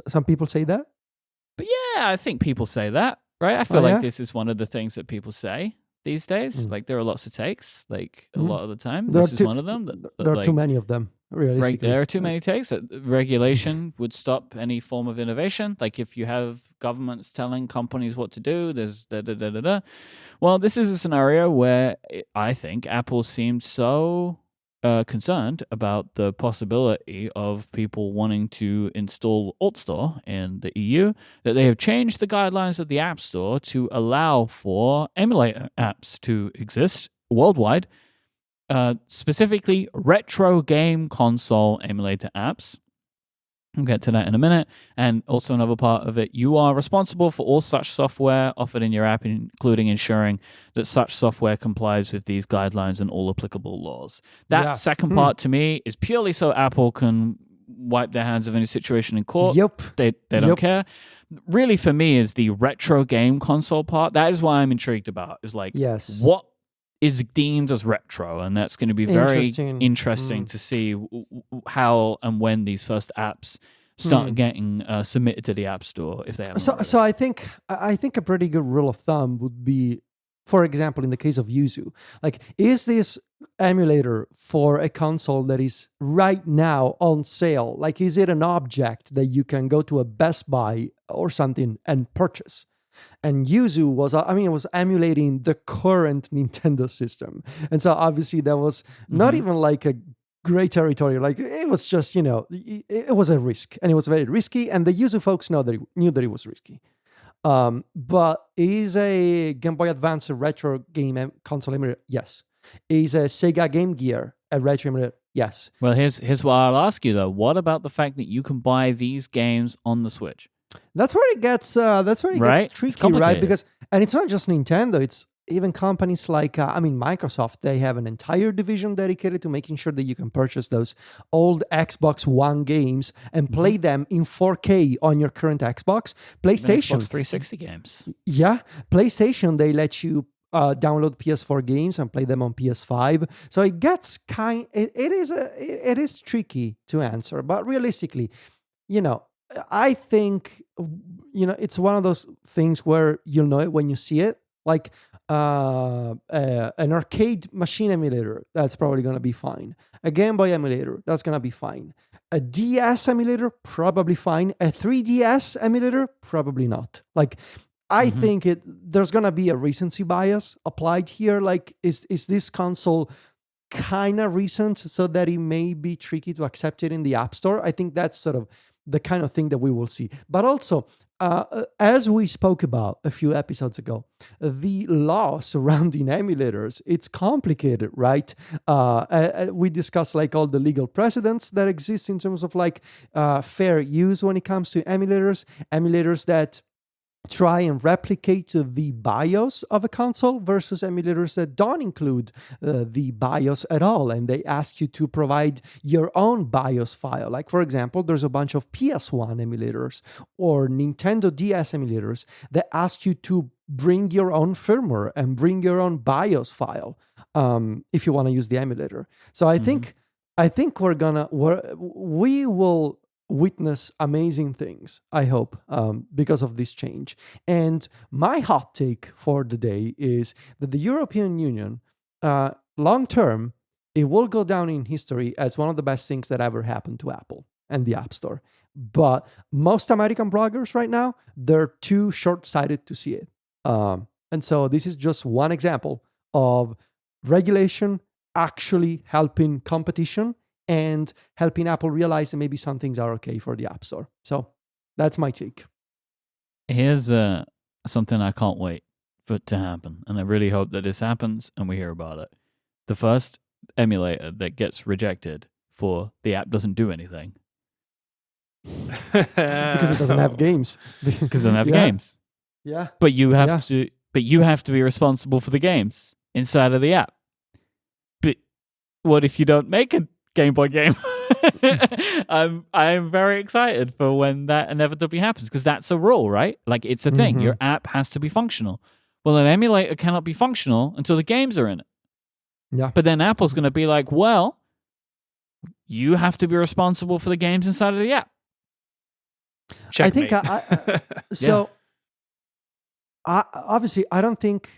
Some people say that? But yeah, I think people say that, right? I feel like this is one of the things that people say these days. Like there are lots of takes, like a lot of the time. This is one of them. There are too many of them, realistically. There are too many takes. Regulation would stop any form of innovation. Like if you have governments telling companies what to do, there's da-da-da-da-da. Well, this is a scenario where I think Apple seemed so concerned about the possibility of people wanting to install AltStore in the EU that they have changed the guidelines of the App Store to allow for emulator apps to exist worldwide, specifically retro game console emulator apps. We'll get to that in a minute. And also another part of it, you are responsible for all such software offered in your app, including ensuring that such software complies with these guidelines and all applicable laws. That second part to me is purely so Apple can wipe their hands of any situation in court. Yep. They don't care. Really, for me, is the retro game console part. That is why I'm intrigued about. Is like, what is deemed as retro, and that's going to be very interesting to see how and when these first apps start getting submitted to the App Store if they haven't. So I think a pretty good rule of thumb would be, for example, in the case of Yuzu, like is this emulator for a console that is right now on sale? Like is it an object that you can go to a Best Buy or something and purchase? And Yuzu was, it was emulating the current Nintendo system. And so obviously that was not even like a great territory. Like it was just, it was a risk and it was very risky. And the Yuzu folks knew that it was risky. But is a Game Boy Advance a retro game console emulator? Yes. Is a Sega Game Gear a retro emulator? Yes. Well, here's what I'll ask you though. What about the fact that you can buy these games on the Switch? That's where it gets Right? It's tricky, right? complicated. Because and it's not just Nintendo, it's even companies like Microsoft. They have an entire division dedicated to making sure that you can purchase those old Xbox One games and play them in 4K on your current Xbox. Even PlayStation, Xbox 360 games. yeah, PlayStation, they let you download PS4 games and play them on PS5. So it gets it is tricky to answer, but realistically, you know, I think, it's one of those things where you'll know it when you see it. Like an arcade machine emulator, that's probably going to be fine. A Game Boy emulator, that's going to be fine. A DS emulator, probably fine. A 3DS emulator, probably not. Like, I think there's going to be a recency bias applied here. Like, is this console kind of recent so that it may be tricky to accept it in the App Store? I think that's sort of the kind of thing that we will see. But also, as we spoke about a few episodes ago, the law surrounding emulators, it's complicated, right? We discussed like all the legal precedents that exist in terms of like fair use when it comes to emulators that try and replicate the BIOS of a console versus emulators that don't include the BIOS at all, and they ask you to provide your own BIOS file. Like, for example, there's a bunch of PS1 emulators or Nintendo DS emulators that ask you to bring your own firmware and bring your own BIOS file if you want to use the emulator. So I think we will witness amazing things, I hope, because of this change. And my hot take for the day is that the European Union, long term, it will go down in history as one of the best things that ever happened to Apple and the App Store. But most American bloggers right now, they're too short-sighted to see it. And so this is just one example of regulation actually helping competition and helping Apple realize that maybe some things are okay for the App Store. So that's my take. Here's something I can't wait for it to happen, and I really hope that this happens and we hear about it. The first emulator that gets rejected for the app doesn't do anything. Because it doesn't have games. Because it doesn't have games. Yeah. But you have to be responsible for the games inside of the app. But what if you don't make a Game Boy game? I'm very excited for when that inevitably happens, because that's a rule, right? Like, it's a thing. Your app has to be functional. Well, an emulator cannot be functional until the games are in it. Yeah. But then Apple's going to be like, well, you have to be responsible for the games inside of the app. Checkmate. I think so. Obviously, I don't think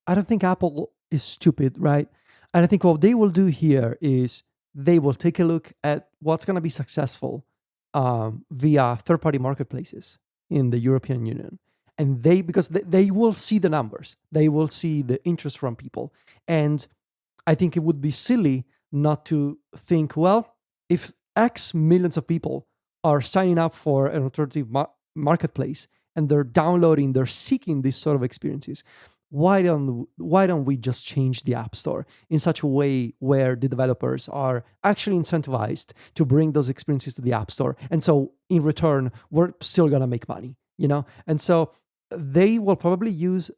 Apple is stupid, right? And I think what they will do here is they will take a look at what's going to be successful via third-party marketplaces in the European Union. And because they will see the numbers. They will see the interest from people. And I think it would be silly not to think, well, if X millions of people are signing up for an alternative marketplace and they're seeking these sort of experiences, why don't we just change the App Store in such a way where the developers are actually incentivized to bring those experiences to the App Store? And so in return, we're still going to make money, And so they will probably use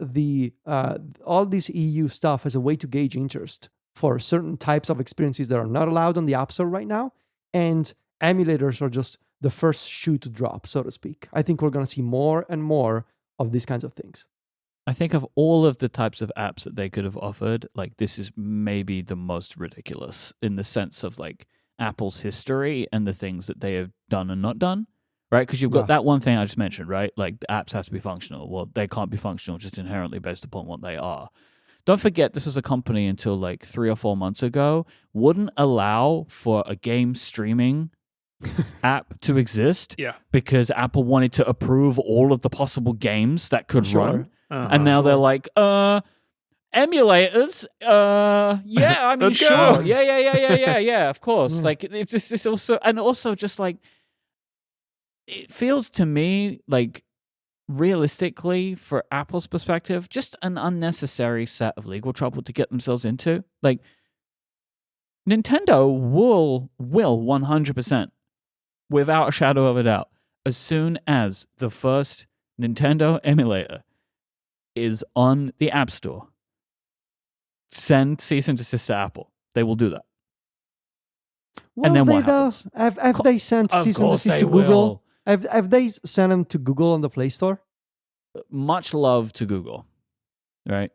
all this EU stuff as a way to gauge interest for certain types of experiences that are not allowed on the App Store right now. And emulators are just the first shoe to drop, so to speak. I think we're going to see more and more of these kinds of things. I think of all of the types of apps that they could have offered, like, this is maybe the most ridiculous in the sense of like Apple's history and the things that they have done and not done, right? Because you've got that one thing I just mentioned, right? Like, the apps have to be functional. Well, they can't be functional just inherently based upon what they are. Don't forget, this was a company until like 3 or 4 months ago wouldn't allow for a game streaming app to exist, because Apple wanted to approve all of the possible games that could run. And now they're like, emulators, yeah, I mean, sure. Yeah, of course. Like, it's just, it's also, and also just like, it feels to me like realistically, for Apple's perspective, just an unnecessary set of legal trouble to get themselves into. Like, Nintendo will 100%, without a shadow of a doubt, as soon as the first Nintendo emulator is on the App Store, send cease and desist to Apple. They will do that. And then what happens? Have they sent Of cease and course desist they to Google? will. Have they sent them to Google on the Play Store? Much love to Google, right?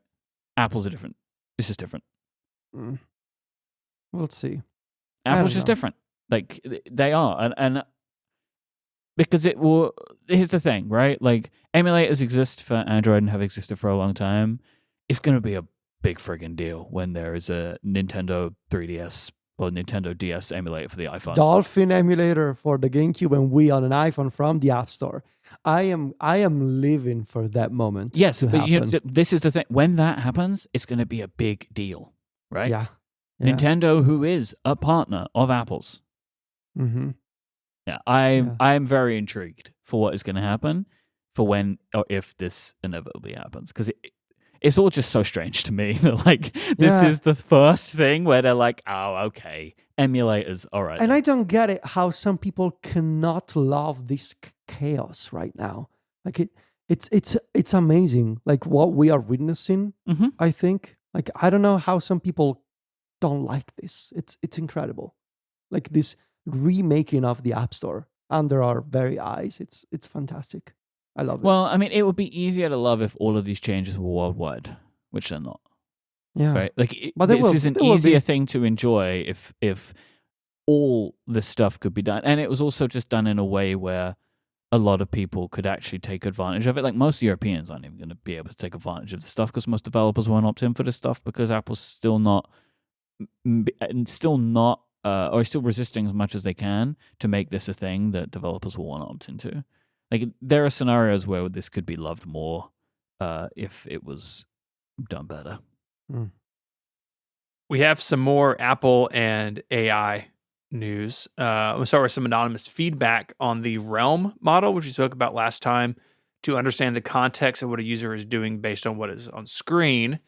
Apple's are different. It's just different. We'll see. Apple's just different. Like, they are. And because it will, here's the thing, right? Like, emulators exist for Android and have existed for a long time. It's going to be a big friggin' deal when there is a Nintendo 3DS or Nintendo DS emulator for the iPhone. Dolphin emulator for the GameCube and Wii on an iPhone from the App Store. I am living for that moment. Yes, to but happen. This is the thing. When that happens, it's going to be a big deal, right? Yeah. Nintendo, who is a partner of Apple's. Mm-hmm. Yeah, I'm very intrigued for what is going to happen for when or if this inevitably happens, because it's all just so strange to me that, like, this is the first thing where they're like, oh, okay, emulators, all right. And I don't get it how some people cannot love this chaos right now. Like it's amazing, like what we are witnessing. Mm-hmm. I think, like, I don't know how some people don't like this. It's incredible, like this remaking of the App Store under our very eyes. It's fantastic. I love it. Well, I mean, it would be easier to love if all of these changes were worldwide, which they're not. Yeah. Right? Like, But this is an easier thing to enjoy if all this stuff could be done. And it was also just done in a way where a lot of people could actually take advantage of it. Like, most Europeans aren't even going to be able to take advantage of the stuff because most developers won't opt in for this stuff because Apple's still not or still resisting as much as they can to make this a thing that developers will want to opt into. Like, there are scenarios where this could be loved more if it was done better. We have some more Apple and AI news. We'll start with some anonymous feedback on the Realm model, which we spoke about last time, to understand the context of what a user is doing based on what is on screen.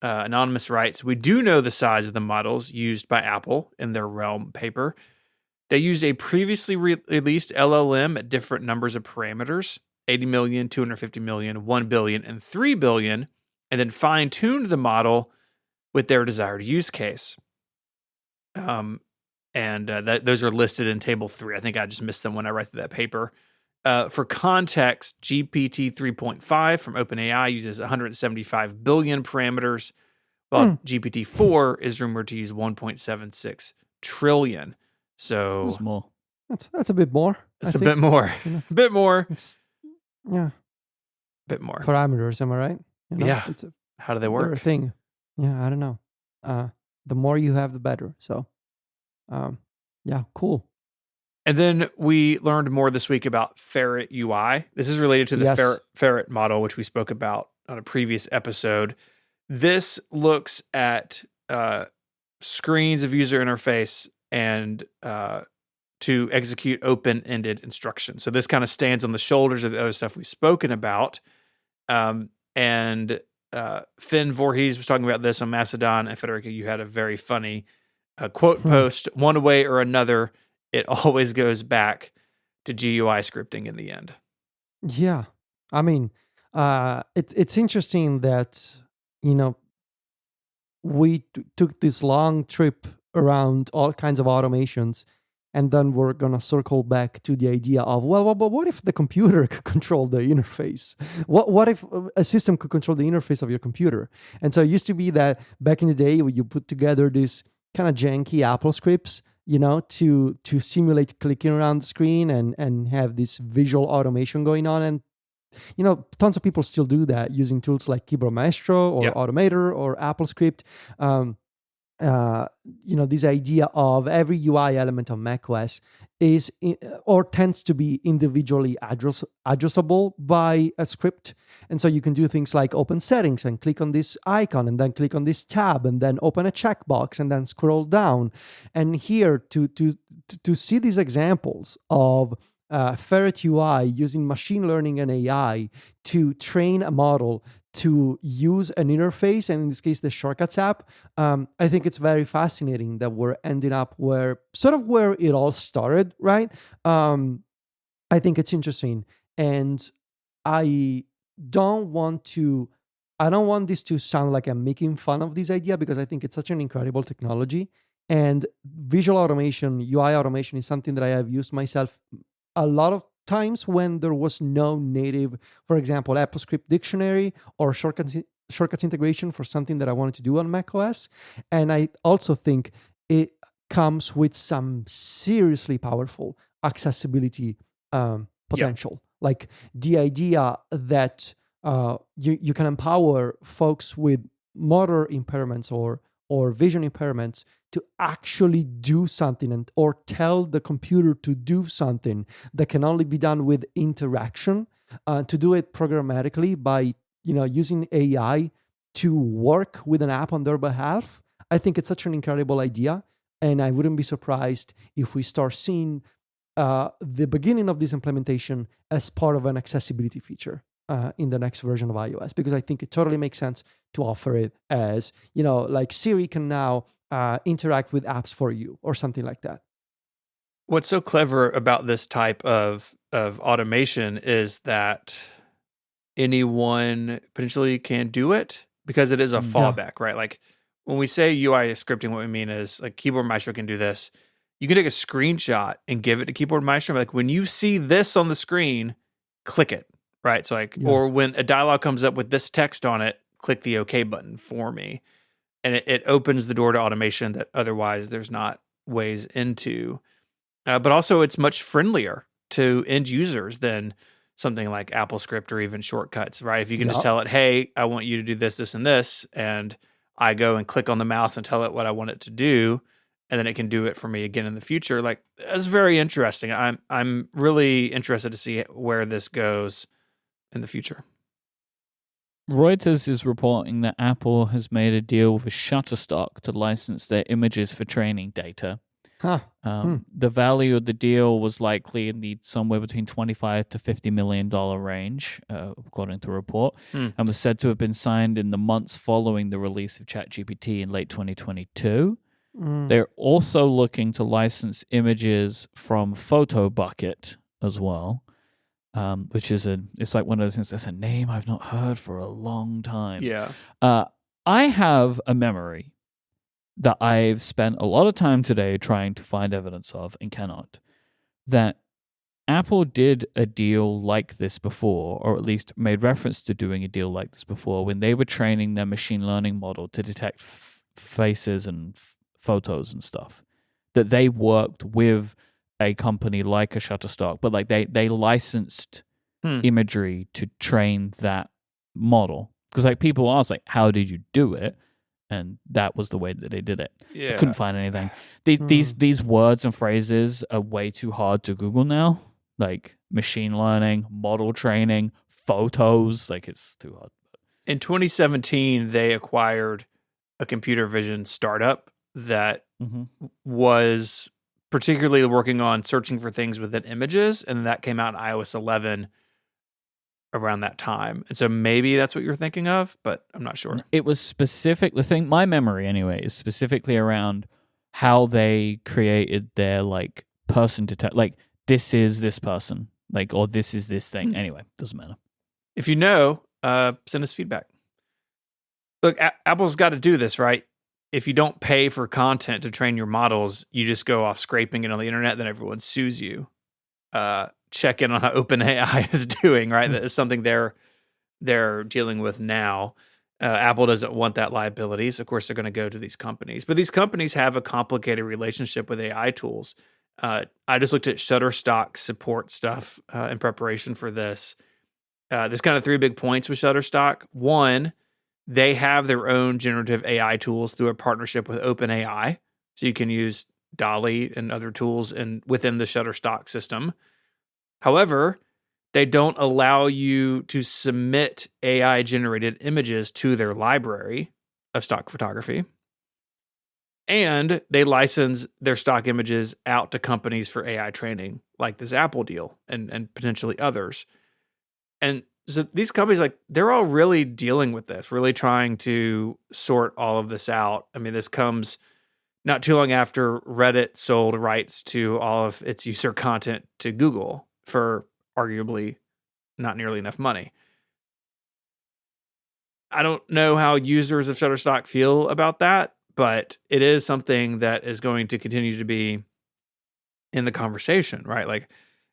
Anonymous writes, we do know the size of the models used by Apple in their Realm paper. They use a previously released LLM at different numbers of parameters, 80 million, 250 million, 1 billion, and 3 billion, and then fine-tuned the model with their desired use case. Those are listed in table 3. I think I just missed them when I read through that paper. For context, GPT 3.5 from OpenAI uses 175 billion parameters, while GPT-4 is rumored to use 1.76 trillion. So There's more. That's a bit more. It's a bit more. A bit more. Yeah. Bit more. Parameters, am I right? Yeah. How do they work? They're a thing. Yeah, I don't know. The more you have, the better. So, yeah, cool. And then we learned more this week about Ferret UI. This is related to the Ferret model, which we spoke about on a previous episode. This looks at screens of user interface and to execute open-ended instructions. So this kind of stands on the shoulders of the other stuff we've spoken about. And Finn Voorhees was talking about this on Mastodon, and Federico, you had a very funny quote post. One way or another, it always goes back to GUI scripting in the end. Yeah. I mean, it's interesting that, we took this long trip around all kinds of automations, and then we're going to circle back to the idea of, well, but what if the computer could control the interface? What if a system could control the interface of your computer? And so it used to be that back in the day, you put together these kind of janky Apple scripts, to simulate clicking around the screen and have this visual automation going on. And, tons of people still do that using tools like Keyboard Maestro or Automator or AppleScript. This idea of every UI element of macOS is or tends to be individually addressable by a script. And so you can do things like open settings and click on this icon and then click on this tab and then open a checkbox and then scroll down. And here to see these examples of Ferret UI using machine learning and AI to train a model to use an interface, and in this case, the Shortcuts app. I think it's very fascinating that we're ending up where it all started, right? I think it's interesting, and I don't want to. I don't want this to sound like I'm making fun of this idea because I think it's such an incredible technology. And visual automation, UI automation is something that I have used myself a lot of times when there was no native, for example, AppleScript dictionary or shortcuts integration for something that I wanted to do on macOS. And I also think it comes with some seriously powerful accessibility potential. Like the idea that you can empower folks with motor impairments or vision impairments to actually do something or tell the computer to do something that can only be done with interaction, to do it programmatically by using AI to work with an app on their behalf. I think it's such an incredible idea, and I wouldn't be surprised if we start seeing the beginning of this implementation as part of an accessibility feature in the next version of iOS, because I think it totally makes sense to offer it as, like Siri can now interact with apps for you or something like that. What's so clever about this type of automation is that anyone potentially can do it because it is a fallback, right? Like when we say UI scripting, what we mean is like Keyboard Maestro can do this. You can take a screenshot and give it to Keyboard Maestro. Like when you see this on the screen, click it, right? So like, or when a dialog comes up with this text on it, click the OK button for me. And it opens the door to automation that otherwise there's not ways into. But also it's much friendlier to end users than something like AppleScript or even Shortcuts, right? If you can just tell it, hey, I want you to do this, this, and this, and I go and click on the mouse and tell it what I want it to do, and then it can do it for me again in the future. Like, that's very interesting. I'm really interested to see where this goes in the future. Reuters is reporting that Apple has made a deal with Shutterstock to license their images for training data. The value of the deal was likely in the somewhere between $25 to $50 million range, according to a report, and was said to have been signed in the months following the release of ChatGPT in late 2022. They're also looking to license images from PhotoBucket as well. Which is it's like one of those things that's a name I've not heard for a long time. Yeah. I have a memory that I've spent a lot of time today trying to find evidence of and cannot, that Apple did a deal like this before, or at least made reference to doing a deal like this before when they were training their machine learning model to detect faces and photos and stuff, that they worked with a company like a Shutterstock, but like they licensed imagery to train that model. Because like people ask, like, how did you do it? And that was the way that they did it. Yeah. I couldn't find anything. These words and phrases are way too hard to Google now. Like machine learning, model training, photos, like it's too hard. In 2017, they acquired a computer vision startup that was particularly working on searching for things within images, and that came out in iOS 11 around that time. And so maybe that's what you're thinking of, but I'm not sure. It was specific. The thing, my memory anyway, is specifically around how they created their like person to like this is this person, like, or this is this thing. Anyway, doesn't matter. If you know, send us feedback. Look, Apple's got to do this, right? If you don't pay for content to train your models, you just go off scraping it on the internet, then everyone sues you. Check in on how OpenAI is doing, right? That is something they're dealing with now. Apple doesn't want that liability, so of course they're going to go to these companies. But these companies have a complicated relationship with AI tools. I just looked at Shutterstock support stuff in preparation for this. There's kind of three big points with Shutterstock. One, they have their own generative AI tools through a partnership with OpenAI. So you can use DALL-E and other tools within the Shutterstock system. However, they don't allow you to submit AI-generated images to their library of stock photography. And they license their stock images out to companies for AI training, like this Apple deal and potentially others. And so these companies, like, they're all really dealing with this, really trying to sort all of this out. I mean, this comes not too long after Reddit sold rights to all of its user content to Google for arguably not nearly enough money. I don't know how users of Shutterstock feel about that, but it is something that is going to continue to be in the conversation, right? Like,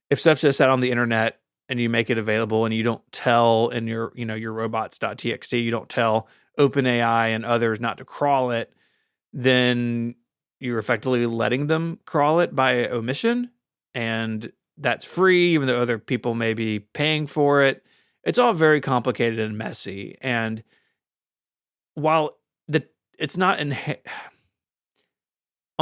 if stuff's just out on the internet and you make it available and you don't tell in your, your robots.txt, you don't tell OpenAI and others not to crawl it, then you're effectively letting them crawl it by omission. And that's free, even though other people may be paying for it. It's all very complicated and messy. And while it's not on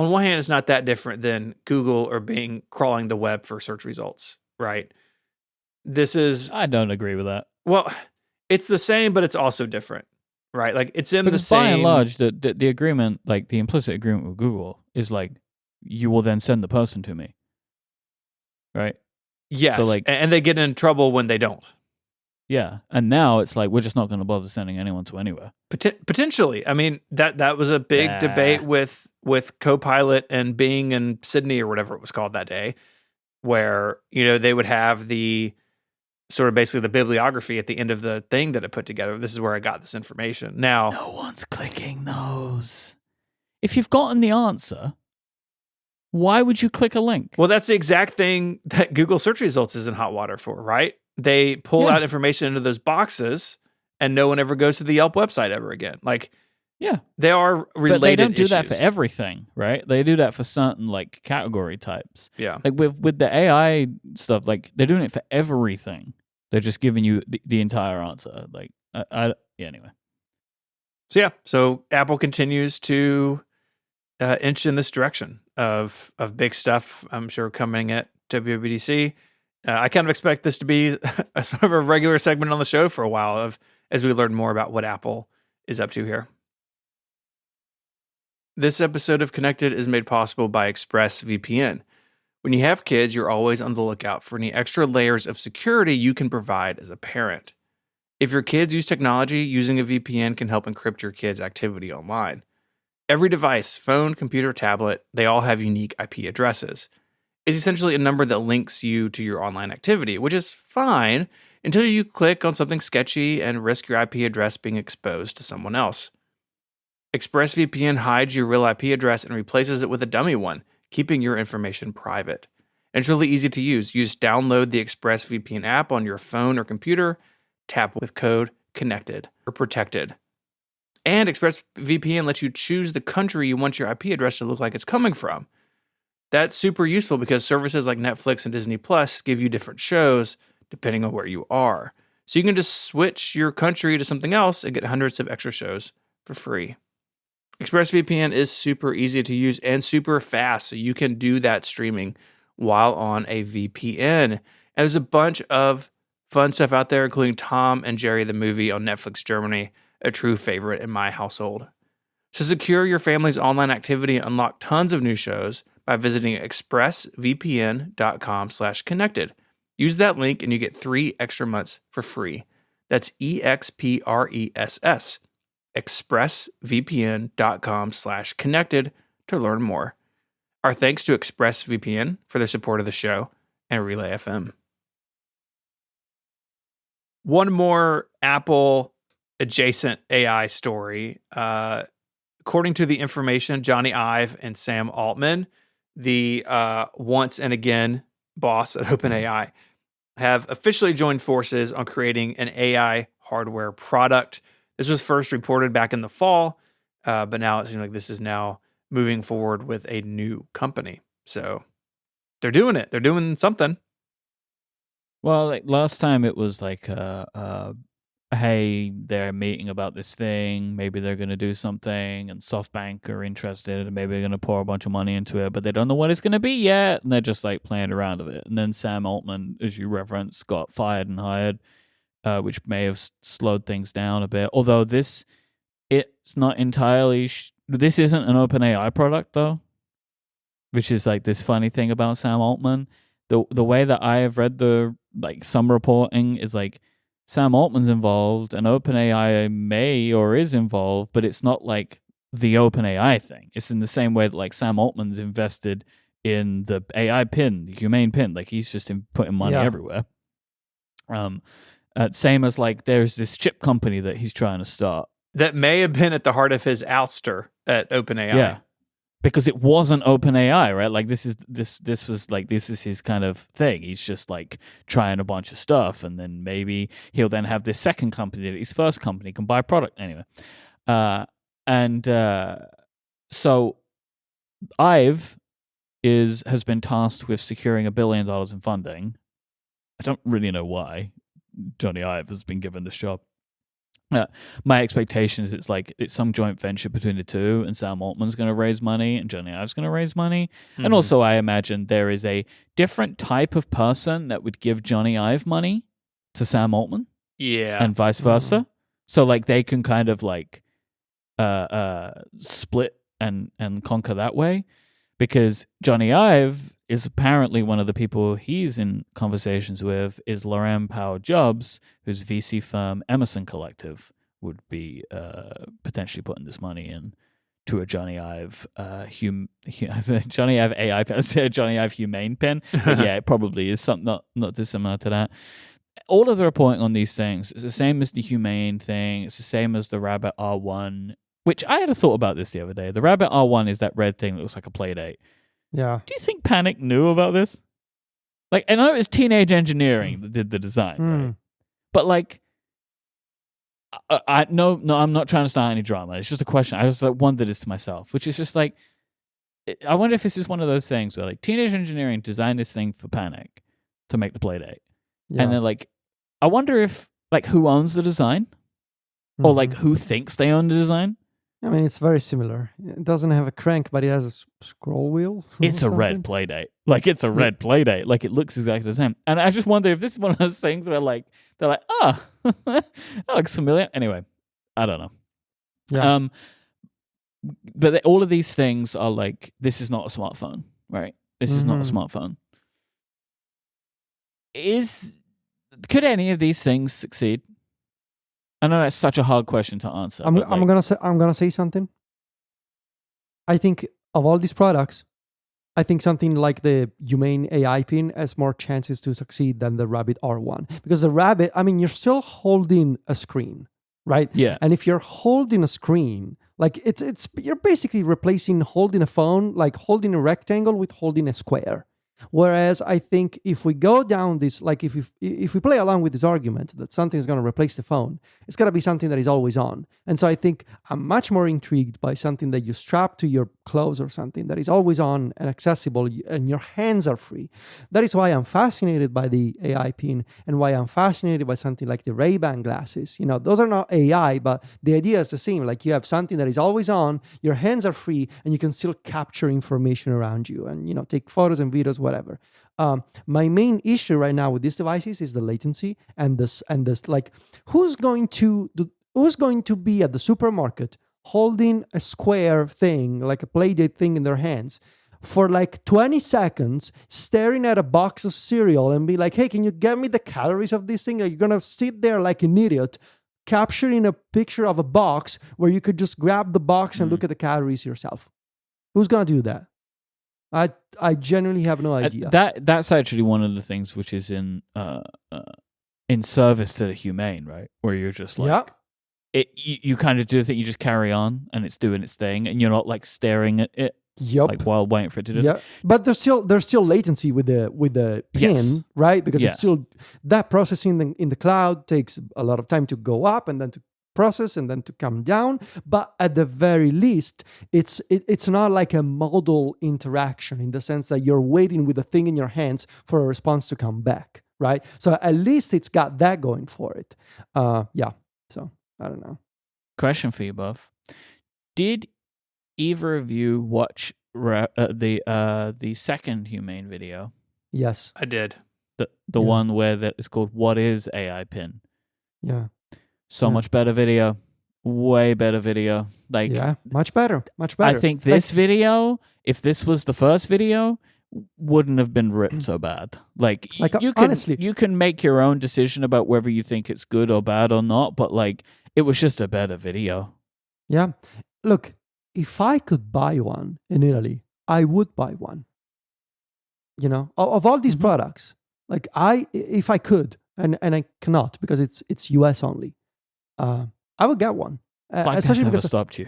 one hand, it's not that different than Google or Bing crawling the web for search results, right? I don't agree with that. Well, it's the same, but it's also different, right? Like, it's in because the same. By and large, the agreement, like the implicit agreement with Google, is like, you will then send the person to me, right? Yes, so like, and they get in trouble when they don't. Yeah, and now it's like, we're just not going to bother sending anyone to anywhere. Potentially. I mean, that was a big debate with Copilot and Bing and Sydney or whatever it was called that day, where, they would have the sort of basically the bibliography at the end of the thing that it put together. This is where I got this information. Now, no one's clicking those. If you've gotten the answer, why would you click a link? Well, that's the exact thing that Google search results is in hot water for, right? They pull out information into those boxes, and no one ever goes to the Yelp website ever again. Like, yeah, they are related. But they don't do issues. that for everything, right? They do that for certain like category types. Yeah, like with the AI stuff, like they're doing it for everything. They're just giving you the entire answer. Like, anyway. So Apple continues to inch in this direction of big stuff. I'm sure coming at WWDC. I kind of expect this to be a sort of a regular segment on the show for a while as we learn more about what Apple is up to here. This episode of Connected is made possible by ExpressVPN. When you have kids, you're always on the lookout for any extra layers of security you can provide as a parent. If your kids use technology, using a VPN can help encrypt your kids' activity online. Every device, phone, computer, tablet, they all have unique IP addresses. It's essentially a number that links you to your online activity, which is fine until you click on something sketchy and risk your IP address being exposed to someone else. ExpressVPN hides your real IP address and replaces it with a dummy one, keeping your information private. And it's really easy to use. Just download the ExpressVPN app on your phone or computer, tap with code CONNECTED or PROTECTED. And ExpressVPN lets you choose the country you want your IP address to look like it's coming from. That's super useful because services like Netflix and Disney Plus give you different shows depending on where you are. So you can just switch your country to something else and get hundreds of extra shows for free. ExpressVPN is super easy to use and super fast, so you can do that streaming while on a VPN. And there's a bunch of fun stuff out there, including Tom and Jerry the movie on Netflix Germany, a true favorite in my household. So secure your family's online activity and unlock tons of new shows by visiting expressvpn.com/connected. Use that link and you get 3 extra months for free. That's EXPRESS. expressvpn.com/connected to learn more. Our thanks to ExpressVPN for their support of the show and Relay FM. One more Apple adjacent AI story. According to the information, Johnny Ive and Sam Altman, the once and again boss at OpenAI, have officially joined forces on creating an AI hardware product. This was first reported back in the fall, but now it seems like this is now moving forward with a new company. So they're doing it. They're doing something. Well, like last time it was like, hey, they're meeting about this thing. Maybe they're going to do something, and SoftBank are interested, and maybe they're going to pour a bunch of money into it, but they don't know what it's going to be yet, and they're just like playing around with it. And then Sam Altman, as you referenced, got fired and hired, which may have slowed things down a bit. Although it's not entirely. This isn't an OpenAI product though, which is like this funny thing about Sam Altman. the way that I have read the like some reporting is like Sam Altman's involved and OpenAI may or is involved, but it's not like the OpenAI thing. It's in the same way that like Sam Altman's invested in the AI pin, the humane pin. Like he's just putting money everywhere. Same as like there's this chip company that he's trying to start that may have been at the heart of his ouster at OpenAI. Yeah, because it wasn't OpenAI, right? Like this is his kind of thing. He's just like trying a bunch of stuff, and then maybe he'll then have this second company that his first company can buy product anyway. So Ive has been tasked with securing $1 billion in funding. I don't really know why Johnny Ive has been given this job. My expectation is it's some joint venture between the two, and Sam Altman's going to raise money, and Johnny Ive's going to raise money. Mm-hmm. And also, I imagine there is a different type of person that would give Johnny Ive money to Sam Altman, and vice versa. Mm-hmm. So, like, they can kind of like split and conquer that way, because Johnny Ive is apparently one of the people he's in conversations with is Loren Powell-Jobs, whose VC firm Emerson Collective would be potentially putting this money in to a Johnny Ive Johnny Ive AI pen, Johnny Ive humane pen. But yeah, it probably is something not dissimilar to that. All of the reporting on these things is the same as the humane thing. It's the same as the Rabbit R1, which I had a thought about this the other day. The Rabbit R1 is that red thing that looks like a Playdate. Yeah. Do you think Panic knew about this? Like, I know it was Teenage Engineering that did the design, right? But like, no, I'm not trying to start any drama. It's just a question. I just like wondered this to myself, which is just like, I wonder if this is one of those things where like Teenage Engineering designed this thing for Panic to make the Playdate, and then like, I wonder if like who owns the design, or like who thinks they own the design. I mean, it's very similar. It doesn't have a crank, but it has a scroll wheel. It's a red Playdate. Like, it's a red Playdate. Like, it looks exactly the same. And I just wonder if this is one of those things where, like, they're like, that looks familiar. Anyway, I don't know. Yeah. But all of these things are like, this is not a smartphone, right? This is not a smartphone. Could any of these things succeed? I know that's such a hard question to answer. I'm gonna say something. I think of all these products, I think something like the Humane AI pin has more chances to succeed than the Rabbit R1, because the Rabbit, I mean, you're still holding a screen, right? Yeah. And if you're holding a screen, like it's you're basically replacing holding a phone, like holding a rectangle with holding a square. Whereas I think if we go down this, like if we play along with this argument that something is going to replace the phone, it's got to be something that is always on. And so I think I'm much more intrigued by something that you strap to your clothes or something that is always on and accessible and your hands are free. That is why I'm fascinated by the AI pin and why I'm fascinated by something like the Ray-Ban glasses. You know, those are not AI, but the idea is the same. Like you have something that is always on, your hands are free, and you can still capture information around you and, you know, take photos and videos, whatever. My main issue right now with these devices is the latency and this like who's going to be at the supermarket holding a square thing like a Playdate thing in their hands for like 20 seconds, staring at a box of cereal and be like, hey, can you get me the calories of this thing? Are you gonna sit there like an idiot capturing a picture of a box where you could just grab the box and look at the calories yourself? Who's gonna do that? I genuinely have no idea. That's actually one of the things which is in service to the humane, right? Where you're just like, you kind of do the thing, you just carry on, and it's doing its thing, and you're not like staring at it, like while waiting for it to do. Yeah, but there's still latency with the pin, right? Because it's still that processing in the cloud takes a lot of time to go up and then to process and then to come down, but at the very least it's not like a modal interaction in the sense that you're waiting with the thing in your hands for a response to come back, right? So at least it's got that going for it. So I don't know. Question for you both: did either of you watch the second humane video? Yes, I did. The one where that is called "What is AI Pin?" Yeah. So much better video, way better video. Like, much better. I think this video, if this was the first video, wouldn't have been ripped so bad. Like honestly, you can make your own decision about whether you think it's good or bad or not, but like it was just a better video. yeah. Look, if I could buy one in Italy, I would buy one. You know, of all these products, like if I could, and I cannot because it's US only, I would get one. Especially never stopped you.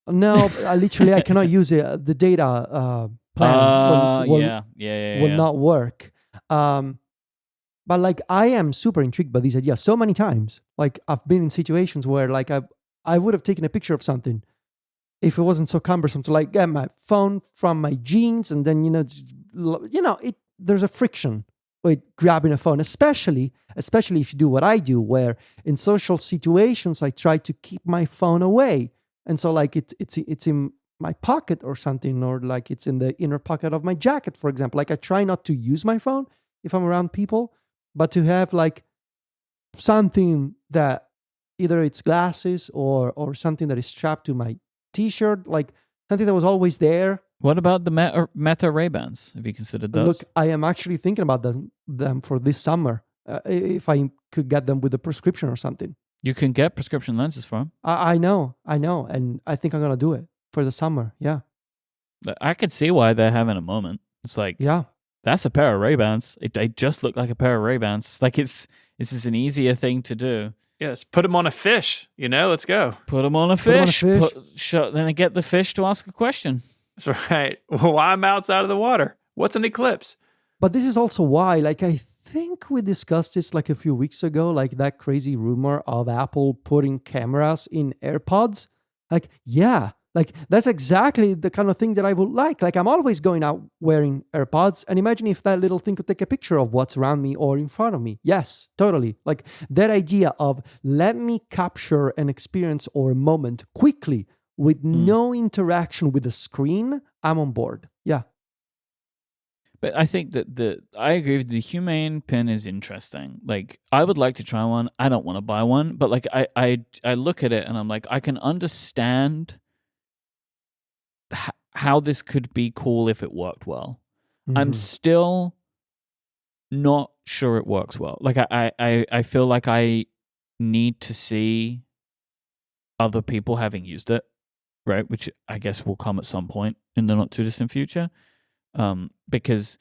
No, I cannot use it. The data plan will not work. But like I am super intrigued by this idea. So many times, like I've been in situations where like I would have taken a picture of something if it wasn't so cumbersome to like get my phone from my jeans and then there's a friction with grabbing a phone, especially if you do what I do, where in social situations I try to keep my phone away, and so like it's in my pocket or something, or like it's in the inner pocket of my jacket, for example. Like I try not to use my phone if I'm around people, but to have like something that either it's glasses or something that is strapped to my t-shirt, like something that was always there. What about the Meta Ray-Bans? Have you considered those? Look, I am actually thinking about them for this summer. If I could get them with a prescription or something. You can get prescription lenses for them. I know. And I think I'm going to do it for the summer. Yeah. I could see why they're having a moment. It's like, yeah, that's a pair of Ray-Bans. They just look like a pair of Ray-Bans. Like this is an easier thing to do. Yes, put them on a fish. Let's go. Put them on a fish. Then I get the fish to ask a question. That's right. Why mounts out of the water? What's an eclipse? But this is also why, like, I think we discussed this like a few weeks ago, like that crazy rumor of Apple putting cameras in AirPods. Like, yeah, like that's exactly the kind of thing that I would like. Like, I'm always going out wearing AirPods, and imagine if that little thing could take a picture of what's around me or in front of me. Yes, totally. Like that idea of let me capture an experience or a moment quickly with no interaction with the screen, I'm on board. Yeah. But I think that I agree with the Humane pin is interesting. Like, I would like to try one. I don't want to buy one, but like I look at it and I'm like, I can understand how this could be cool if it worked well. I'm still not sure it works well. Like I feel like I need to see other people having used it, right? Which I guess will come at some point in the not too distant future. Because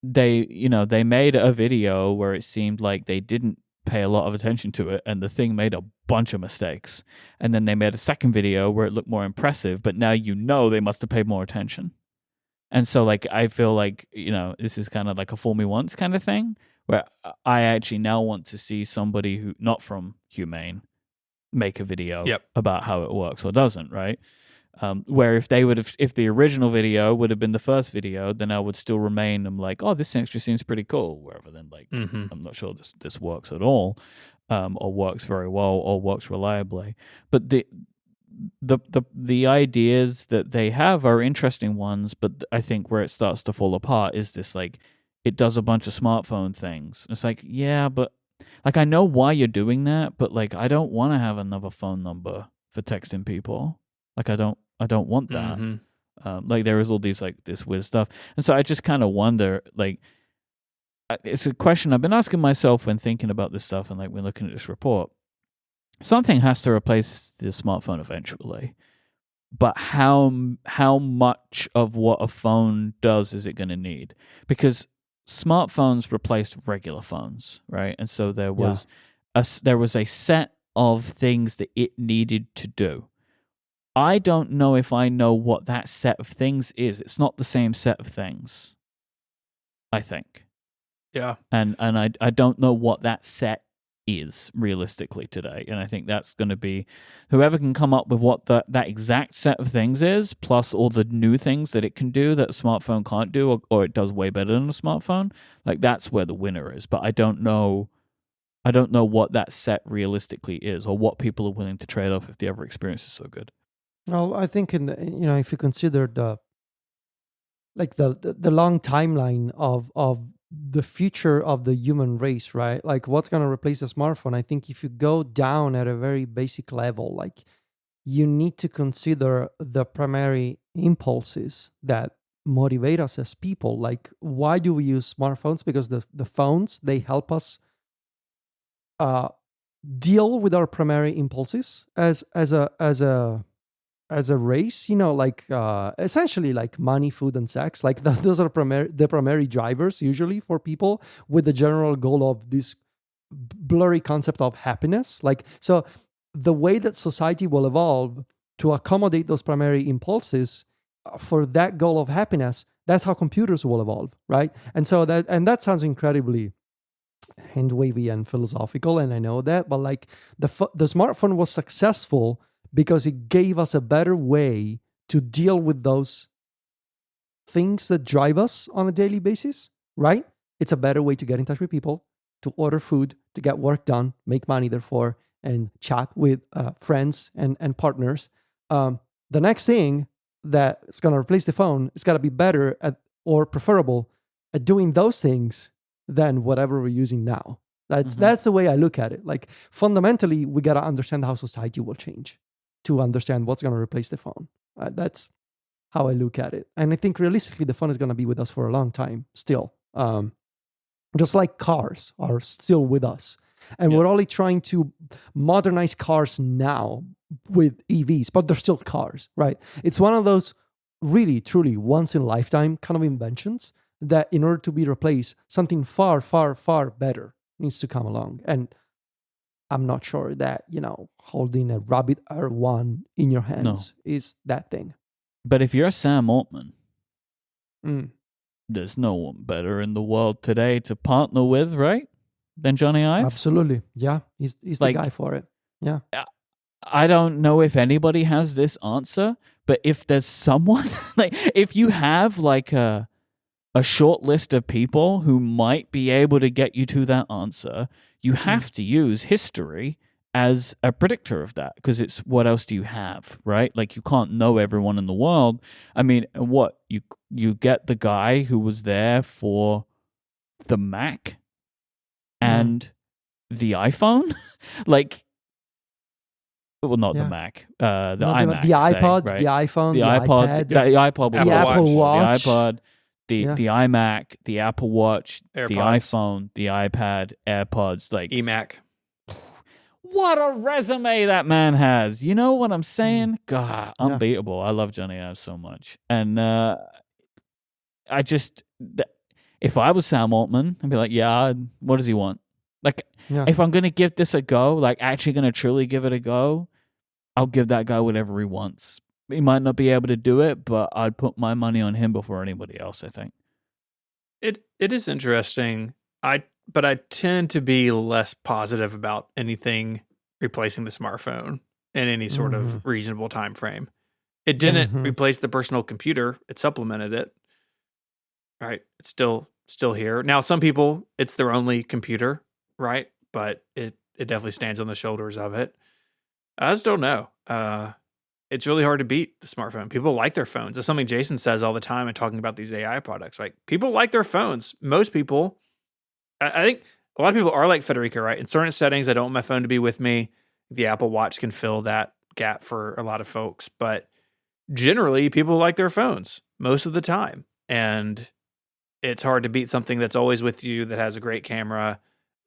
they made a video where it seemed like they didn't pay a lot of attention to it, and the thing made a bunch of mistakes. And then they made a second video where it looked more impressive, but now they must have paid more attention. And so, like, I feel like this is kind of like a fool me once kind of thing, where I actually now want to see somebody who not from Humane make a video about how it works or doesn't, right? Where if the original video would have been the first video, then I would still remain. I'm like, oh, this actually seems pretty cool. Wherever then, like, I'm not sure this works at all, or works very well, or works reliably. But the ideas that they have are interesting ones. But I think where it starts to fall apart is this, like, it does a bunch of smartphone things. It's like, yeah, but like I know why you're doing that, but like I don't want to have another phone number for texting people. Like I don't want that. Like there is all these like this weird stuff, and so I just kind of wonder. Like, it's a question I've been asking myself when thinking about this stuff, and like when looking at this report. Something has to replace the smartphone eventually, but how much of what a phone does is it going to need? Because smartphones replaced regular phones, right? And so there was a set of things that it needed to do. I don't know if I know what that set of things is. It's not the same set of things, I think. Yeah. And I don't know what that set is realistically today. And I think that's going to be whoever can come up with what that exact set of things is, plus all the new things that it can do that a smartphone can't do, or it does way better than a smartphone. Like that's where the winner is. But I don't know what that set realistically is, or what people are willing to trade off if the other experience is so good. Well, I think if you consider the long timeline of the future of the human race, right? Like what's going to replace a smartphone? I think if you go down at a very basic level, like you need to consider the primary impulses that motivate us as people. Like, why do we use smartphones? Because the phones, they help us deal with our primary impulses as a race, like essentially like money, food, and sex. Like those are the primary drivers usually for people, with the general goal of this blurry concept of happiness. Like, so the way that society will evolve to accommodate those primary impulses for that goal of happiness, that's how computers will evolve, right? And so that sounds incredibly hand wavy and philosophical, and I know that, but like the smartphone was successful because it gave us a better way to deal with those things that drive us on a daily basis, right? It's a better way to get in touch with people, to order food, to get work done, make money, therefore, and chat with friends and partners. The next thing that's going to replace the phone is got to be better at, or preferable at doing those things than whatever we're using now. That's the way I look at it. Like, fundamentally, we got to understand how society will change to understand what's going to replace the phone. That's how I look at it. And I think realistically, the phone is going to be with us for a long time still. Just like cars are still with us. And we're only trying to modernize cars now with EVs, but they're still cars, right? It's one of those really, truly once in a lifetime kind of inventions that in order to be replaced, something far, far, far better needs to come along. And I'm not sure that, holding a Rabbit R1 in your hands is that thing. But if you're Sam Altman, there's no one better in the world today to partner with, right? Than Johnny Ive? Absolutely. Yeah. He's the guy for it. Yeah. I don't know if anybody has this answer, but if there's someone, like, if you have like a short list of people who might be able to get you to that answer, you have to use history as a predictor of that, because it's what else do you have, right? Like, you can't know everyone in the world. I mean, what you get the guy who was there for the Mac and the iPhone, like, well, not the Mac, the iMac, the iPod, right? the iPhone, the iPod, the iPod, the Apple Watch, the iPod, the iMac, the Apple Watch, AirPods. the iPhone, the iPad, AirPods, like eMac. What a resume that man has. You know what I'm saying? God, unbeatable. I love Johnny Ive so much. And I just, if I was Sam Altman, I'd be like, yeah, what does he want? Like, if I'm going to give this a go, like actually going to truly give it a go, I'll give that guy whatever he wants. He might not be able to do it, but I'd put my money on him before anybody else, I think. It is interesting. But I tend to be less positive about anything replacing the smartphone in any sort of reasonable time frame. It didn't replace the personal computer; it supplemented it. Right? It's still here. Now, some people, it's their only computer, right? But it definitely stands on the shoulders of it. I just don't know. It's really hard to beat the smartphone. People like their phones. That's something Jason says all the time in talking about these AI products. Like, people like their phones. Most people. I think a lot of people are like Federico, right? In certain settings, I don't want my phone to be with me. The Apple Watch can fill that gap for a lot of folks, but generally people like their phones most of the time. And it's hard to beat something that's always with you, that has a great camera,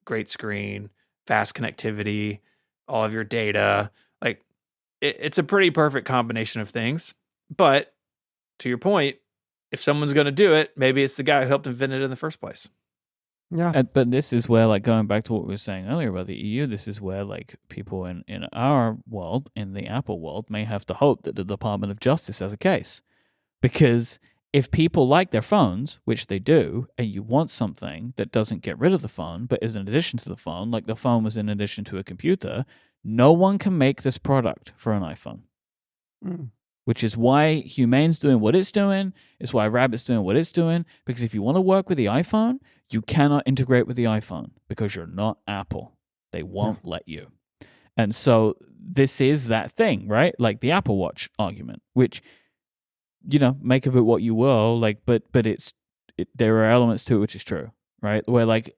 great screen, fast connectivity, all of your data. Like, it's a pretty perfect combination of things. But to your point, if someone's going to do it, maybe it's the guy who helped invent it in the first place. Yeah. But this is where, like, going back to what we were saying earlier about the EU, this is where, like, people in our world, in the Apple world, may have to hope that the Department of Justice has a case. Because if people like their phones, which they do, and you want something that doesn't get rid of the phone, but is in addition to the phone, like the phone was in addition to a computer, no one can make this product for an iPhone. Which is why Humane's doing what it's doing. It's why Rabbit's doing what it's doing. Because if you want to work with the iPhone, you cannot integrate with the iPhone because you're not Apple. They won't let you. And so this is that thing, right? Like the Apple Watch argument, which, make of it what you will. Like, but there are elements to it which is true, right? Where like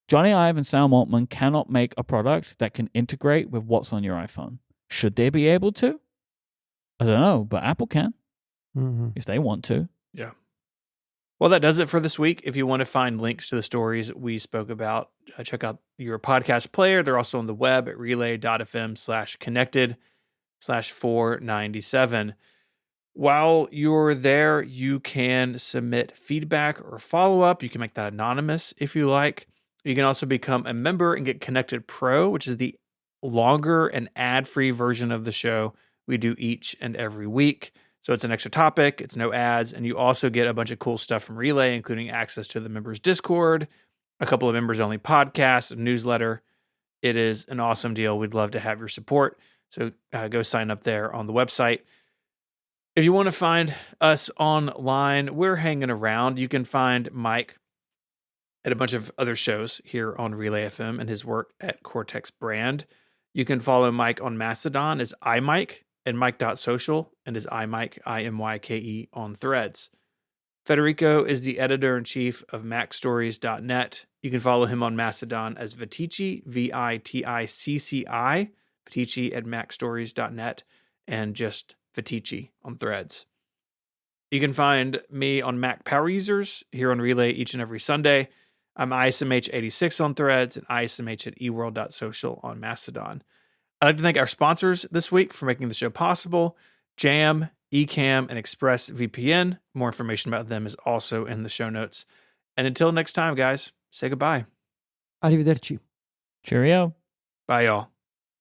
Johnny Ive and Sam Altman cannot make a product that can integrate with what's on your iPhone. Should they be able to? I don't know, but Apple can if they want to. Yeah. Well, that does it for this week. If you want to find links to the stories we spoke about, check out your podcast player. They're also on the web at relay.fm/connected/497. While you're there, you can submit feedback or follow up. You can make that anonymous if you like. You can also become a member and get Connected Pro, which is the longer and ad-free version of the show we do each and every week. So it's an extra topic, it's no ads, and you also get a bunch of cool stuff from Relay, including access to the members' Discord, a couple of members-only podcasts, a newsletter. It is an awesome deal. We'd love to have your support. So go sign up there on the website. If you want to find us online, we're hanging around. You can find Myke at a bunch of other shows here on Relay FM and his work at Cortex Brand. You can follow Myke on Mastodon as iMyke and Myke.social and as iMyke, IMYKE on Threads. Federico is the editor-in-chief of MacStories.net. You can follow him on Mastodon as Viticci, Viticci, Viticci at MacStories.net, and just Viticci on Threads. You can find me on Mac Power Users here on Relay each and every Sunday. I'm ISMH86 on Threads and ISMH at eworld.social on Mastodon. I'd like to thank our sponsors this week for making the show possible: Jam, Ecamm, and ExpressVPN. More information about them is also in the show notes. And until next time, guys, say goodbye. Arrivederci. Cheerio. Bye, y'all.